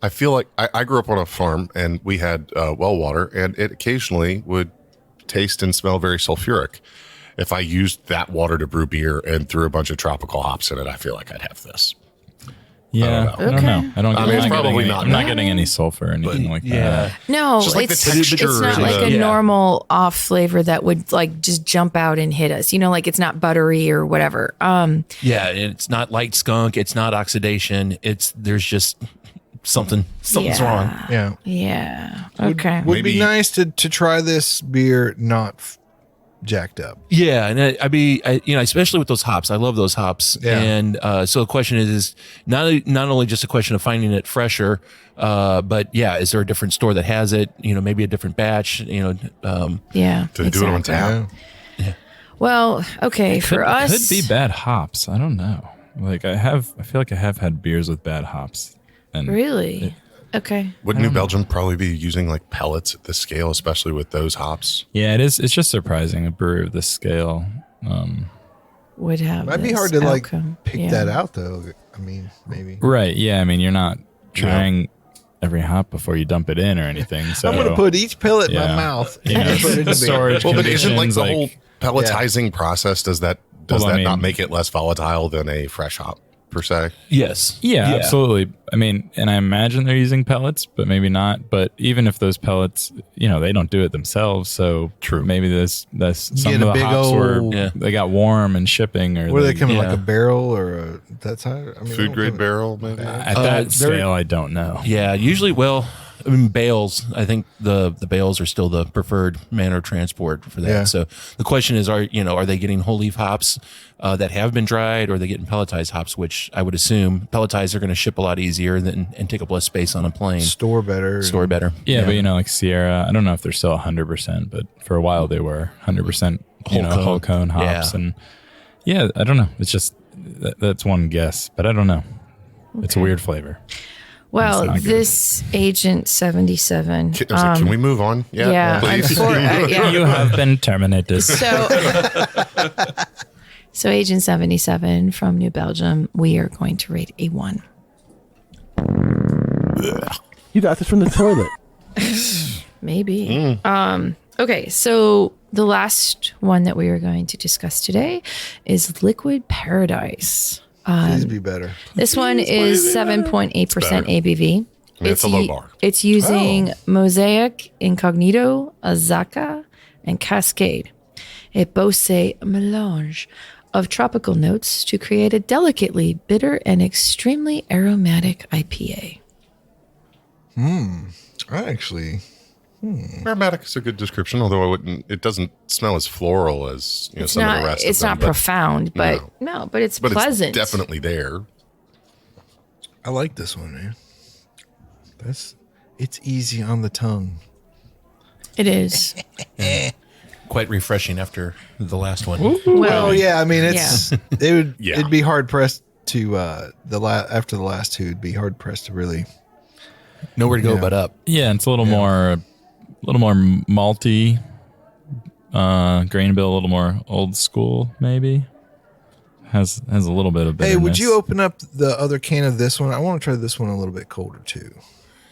E: I feel like I grew up on a farm and we had well water, and it occasionally would taste and smell very sulfuric. If I used that water to brew beer and threw a bunch of tropical hops in it, I feel like I'd have this.
D: Yeah, I don't know. I don't.
E: I mean, it's probably not
D: I'm not getting any sulfur or anything like that.
B: No,
E: Just like the
B: it's
E: texture
B: not
E: and
B: like
E: the-
B: a normal off flavor that would like just jump out and hit us. Like it's not buttery or whatever.
F: Yeah, it's not light skunk. It's not oxidation. There's just something's wrong.
C: Yeah.
B: Yeah. Okay.
C: Would be
E: Maybe-
C: nice to try this beer not jacked up.
F: Yeah, and especially with those hops, I love those hops.
C: Yeah.
F: And so the question is not only just a question of finding it fresher, but is there a different store that has it? Maybe a different batch.
B: Yeah.
E: To do it on tap.
B: Well, okay, for us,
D: Could be bad hops. I don't know. Like I feel like I have had beers with bad hops. And
B: really. Okay.
E: Would New Belgium probably be using like pellets at this scale, especially with those hops?
D: Yeah, it is. It's just surprising a brewery of this scale.
B: Would have.
C: Might be
B: this
C: hard to
B: outcome.
C: pick
B: Yeah.
C: that out though. I mean, maybe.
D: Right. Yeah. I mean, you're not trying every hop before you dump it in or anything. So
C: I'm going to put each pellet in my
D: Yeah.
C: mouth.
D: You know,
C: and put it in the beer.
D: storage
E: Well, but isn't like
D: conditions,
E: the whole pelletizing process, does that not make it less volatile than a fresh hop per se?
F: Yes.
D: Yeah, absolutely. I mean, and I imagine they're using pellets, but maybe not. But even if those pellets, they don't do it themselves. So true. Maybe that's some
C: Get
D: of
C: a
D: the
C: big
D: hops
C: old-
D: they got warm and shipping, or
C: Where they come in like
F: Yeah.
C: a barrel or that's how. I mean,
E: Food grade barrel, maybe?
D: at that scale. I don't know.
F: Yeah, usually, bales, I think the bales are still the preferred manner of transport for that.
C: Yeah.
F: So the question is, are they getting whole leaf hops that have been dried, or are they getting pelletized hops, which I would assume pelletized are going to ship a lot easier and take up less space on a plane.
C: Store better.
F: Store better.
D: Yeah, but like Sierra, I don't know if they're still 100%, but for a while they were 100%. Whole cone hops,
F: Yeah.
D: and I don't know. It's just that's one guess, but I don't know. It's a weird flavor.
B: Well,
D: not good.
B: this Agent 77.
E: Can we move on?
B: Yeah.
E: Please.
D: You have been terminated.
B: So Agent 77 from New Belgium, we are going to rate a 1.
J: You got this from the toilet.
B: Maybe. Okay, so the last one that we are going to discuss today is Liquid Paradise.
C: Please be better.
B: This one is 7.8% ABV.
E: It's a low bar.
B: It's using Mosaic, Incognito, Azacca, and Cascade. It boasts a melange of tropical notes to create a delicately bitter and extremely aromatic IPA.
E: Aromatic is a good description, although it doesn't smell as floral as some of the rest
B: It's
E: of them.
B: not profound, but it's
E: but
B: pleasant.
E: it's definitely there.
C: I like this one, man. It's easy on the tongue.
B: It is.
F: Quite refreshing after the last one.
C: Well, yeah. I mean, it'd
E: Yeah.
C: be hard pressed to after the last two. It'd be hard pressed to really.
F: Nowhere to go but up.
D: Yeah, it's a little more malty, grain bill, a little more old school, maybe. has a little bit of bitterness.
C: Hey, would you open up the other can of this one? I want to try this one a little bit colder too.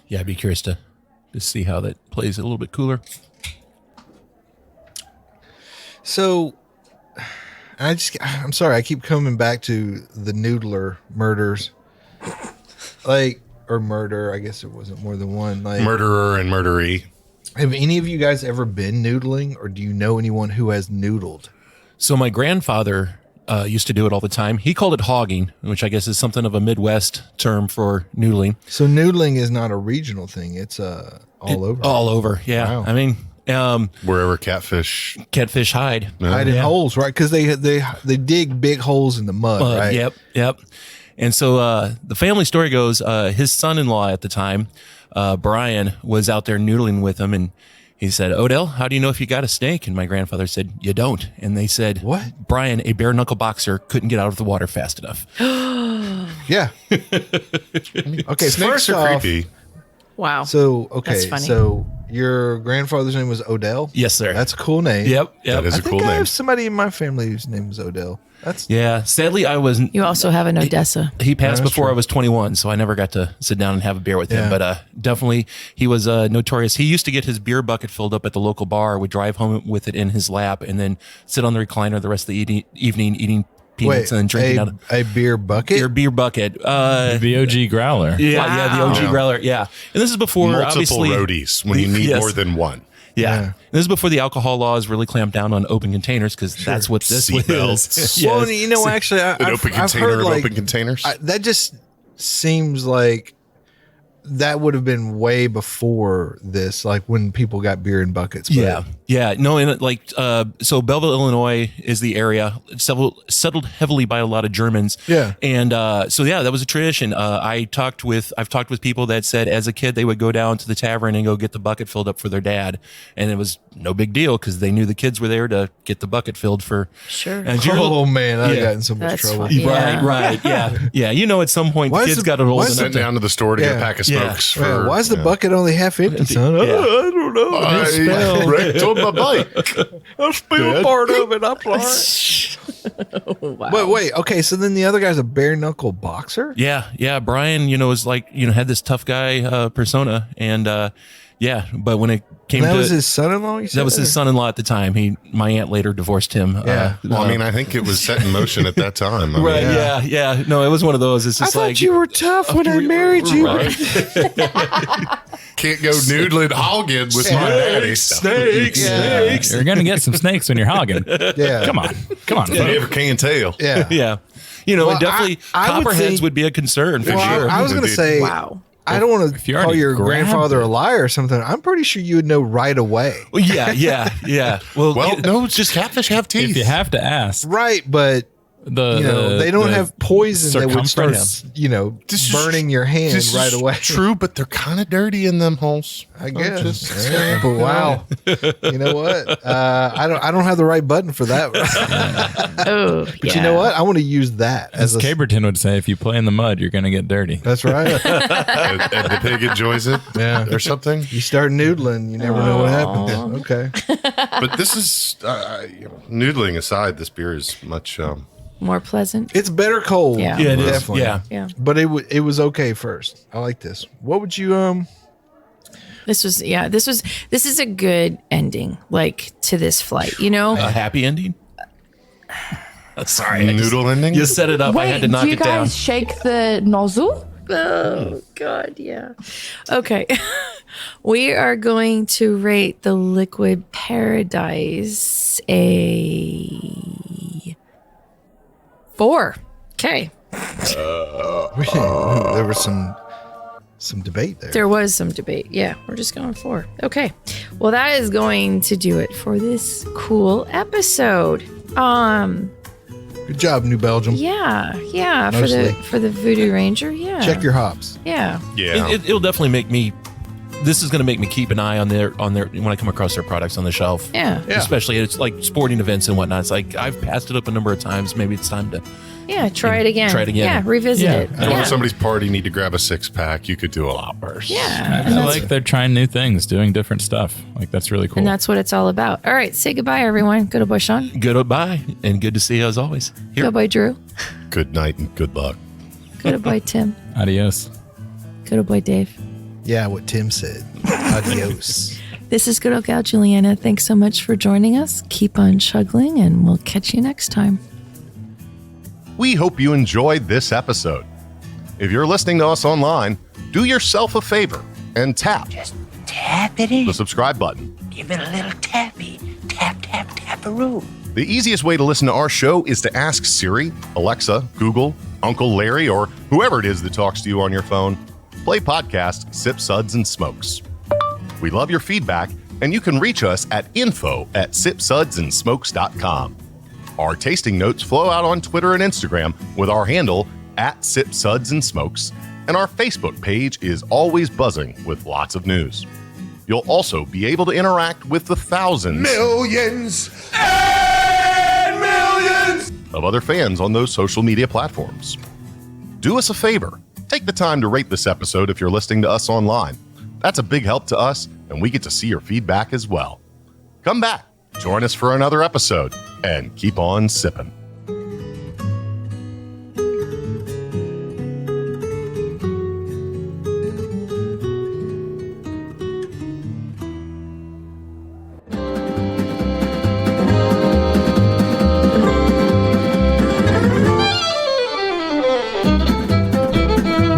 F: Yeah, I'd be curious to see how that plays a little bit cooler.
C: So, I'm sorry, I keep coming back to the noodler murders, or murder. I guess it wasn't more than one.
E: Murderer and murderee.
C: Have any of you guys ever been noodling, or do you know anyone who has noodled?
F: So my grandfather used to do it all the time. He called it hogging, which I guess is something of a Midwest term for noodling.
C: So noodling is not a regional thing; it's all over.
F: All over, yeah.
C: Wow.
F: I mean,
E: Wherever catfish
F: hide.
C: Hide in holes, right? Because they dig big holes in the mud, right?
F: Yep. And so the family story goes, his son-in-law at the time, Brian, was out there noodling with him, and he said, "Odell, how do you know if you got a snake?" And my grandfather said, "You don't." And they said,
C: "What?"
F: Brian, a bare knuckle boxer, couldn't get out of the water fast enough.
C: Yeah. Okay,
E: snakes
C: first
E: are
C: off,
E: creepy.
B: Wow.
C: So
B: That's funny.
C: so your grandfather's name was Odell?
F: Yes, sir.
C: That's a cool name.
F: Yep.
E: That is
C: I
E: a
C: think
E: cool
C: I
E: name.
C: have somebody in my family whose name is Odell. That's
F: Yeah. Sadly, I wasn't.
B: You also have an Odessa.
F: He passed
C: that's
F: before
C: true.
F: I was 21, so I never got to sit down and have a beer with him.
C: Yeah.
F: But definitely, he was notorious. He used to get his beer bucket filled up at the local bar, would drive home with it in his lap, and then sit on the recliner the rest of the evening eating peanuts and drinking out of
C: a beer bucket.
F: your beer bucket.
D: The OG growler.
F: Yeah, the OG
E: Wow.
F: growler. Yeah, and this is before
E: Multiple
F: obviously
E: roadies when you need
F: Yes.
E: more than one.
F: Yeah. This is before the alcohol laws really clamped down on open containers because that's what this was.
E: Seatbelts.
C: Well, you know, actually,
E: An open container
C: heard,
E: of
C: like,
E: open containers.
C: that just seems like that would have been way before this, like when people got beer in buckets. But
F: Yeah. No, and so Belleville, Illinois is the area settled heavily by a lot of Germans.
C: Yeah.
F: And so that was a tradition. I've talked with people that said as a kid they would go down to the tavern and go get the bucket filled up for their dad, and it was no big deal because they knew the kids were there to get the bucket filled for.
B: Sure.
F: And
C: Oh man, I
F: Yeah.
C: got in so much
B: That's
C: trouble.
B: fun. Yeah.
F: Right. Yeah. You know, at some point
C: Why
F: the
C: is
F: kids
C: the-
F: got it old
C: why is
F: enough
E: Sent
F: to.
E: down to the store to get a pack of
F: Yeah.
E: smokes.
C: Yeah,
E: For,
C: why is the bucket only half empty, son?
F: Yeah.
C: I don't know.
E: I wrecked on my bike.
C: I spilled part of it. I'm sorry.
B: Wow.
C: But wait, okay. So then the other guy's a bare knuckle boxer.
F: Yeah. Brian, was like, had this tough guy persona, and but when it came
C: And that
F: to
C: was his son-in-law. You said?
F: that was his son-in-law at the time. My aunt later divorced him.
C: Yeah.
E: Well, I mean, I think it was set in motion at that time. I
F: Right.
E: mean,
F: Yeah. No, it was one of those. It's
C: I
F: just
C: thought
F: like
C: you were tough when I married you.
E: Right. Can't go noodling hogging with my daddy.
C: Snakes.
D: You're gonna get some snakes when you're hogging.
C: Yeah.
D: Come on.
E: You never can tell.
C: Yeah.
F: Yeah.
C: Well,
F: and definitely
C: I would
F: copperheads
C: think-
F: would be a concern for
C: Well,
F: sure.
C: I was going to
E: Indeed.
C: say,
B: Wow.
C: I don't want
D: if
C: to
D: you
C: call
D: already
C: your
D: grabbed
C: grandfather
D: it.
C: a liar or something. I'm pretty sure you would know right away.
F: Yeah. Well,
E: No, just catfish have teeth.
D: If you have to ask,
C: Right, but they don't have poison that would start,
E: This is
C: burning your hand
E: This
C: right
E: is
C: away.
E: True, but they're kind of dirty in them holes.
C: I guess. Yeah, but wow. You know what? I don't have the right button for that.
B: Oh,
C: But you know what? I want to use that
D: as
C: as a.
D: Caberton would say, if you play in the mud, you're gonna get dirty.
C: That's right.
E: and the pig enjoys it, or something.
C: You start noodling, you never know what happens. Okay.
E: But this is noodling aside. This beer is much.
B: More pleasant.
C: It's better cold.
B: Yeah.
F: Yeah, it is.
C: Definitely.
F: Yeah.
C: But it was okay first. I like this. What would you
B: This is a good ending, like, to this flight,
F: A happy ending. Sorry,
E: noodle ending.
F: You set it up. I had to knock
K: do you
F: it down.
K: guys shake the nozzle?
B: Oh God, yeah. Okay. We are going to rate the Liquid Paradise a 4. Okay.
C: there was some debate there.
B: There was some debate. Yeah, we're just going 4. Okay. Well, that is going to do it for this cool episode.
C: Good job, New Belgium.
B: Yeah,
C: Mostly.
B: for the Voodoo Ranger. Yeah.
C: Check your hops.
B: Yeah.
E: Yeah.
F: It'll definitely make me. This is going to make me keep an eye on their when I come across their products on the shelf.
B: Yeah.
F: Especially it's like sporting events and whatnot. It's like I've passed it up a number of times. Maybe it's time to
B: Yeah, try it again. Yeah, revisit it.
E: And when somebody's party need to grab a 6-pack, you could do a lot worse.
B: Yeah.
D: I like they're trying new things, doing different stuff. Like, that's really cool.
B: And that's what it's all about. All right, say goodbye, everyone. Goodbye, Sean.
F: Goodbye, and good to see you as always. Here.
B: Goodbye, Drew.
E: Good night and good luck.
B: Goodbye, Tim.
D: Adios.
B: Goodbye, Dave.
C: Yeah, what Tim said. Adios.
B: This is Good Old Gal Juliana. Thanks so much for joining us. Keep on chuggling, and we'll catch you next time.
E: We hope you enjoyed this episode. If you're listening to us online, do yourself a favor and tap
L: Tap it in.
E: the subscribe button.
L: Give it a little tappy. Tap, tap, tap-a-roo.
E: The easiest way to listen to our show is to ask Siri, Alexa, Google, Uncle Larry, or whoever it is that talks to you on your phone, play podcast Sip, Suds, and Smokes. We love your feedback, and you can reach us at info@sipsudsandsmokes.com. Our tasting notes flow out on Twitter and Instagram with our handle @SipSudsAndSmokes, and our Facebook page is always buzzing with lots of news. You'll also be able to interact with the thousands,
H: Millions and millions
E: of other fans on those social media platforms. Do us a favor. Take the time to rate this episode if you're listening to us online. That's a big help to us, and we get to see your feedback as well. Come back, join us for another episode, and keep on sipping.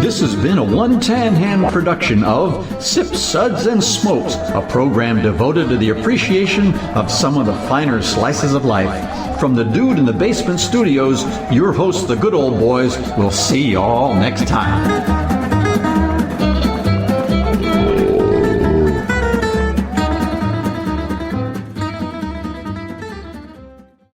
A: This has been a One Tan Hand production of Sip, Suds, and Smokes, a program devoted to the appreciation of some of the finer slices of life. From the Dude in the Basement Studios, your hosts, the Good Old Boys, will see you all next time.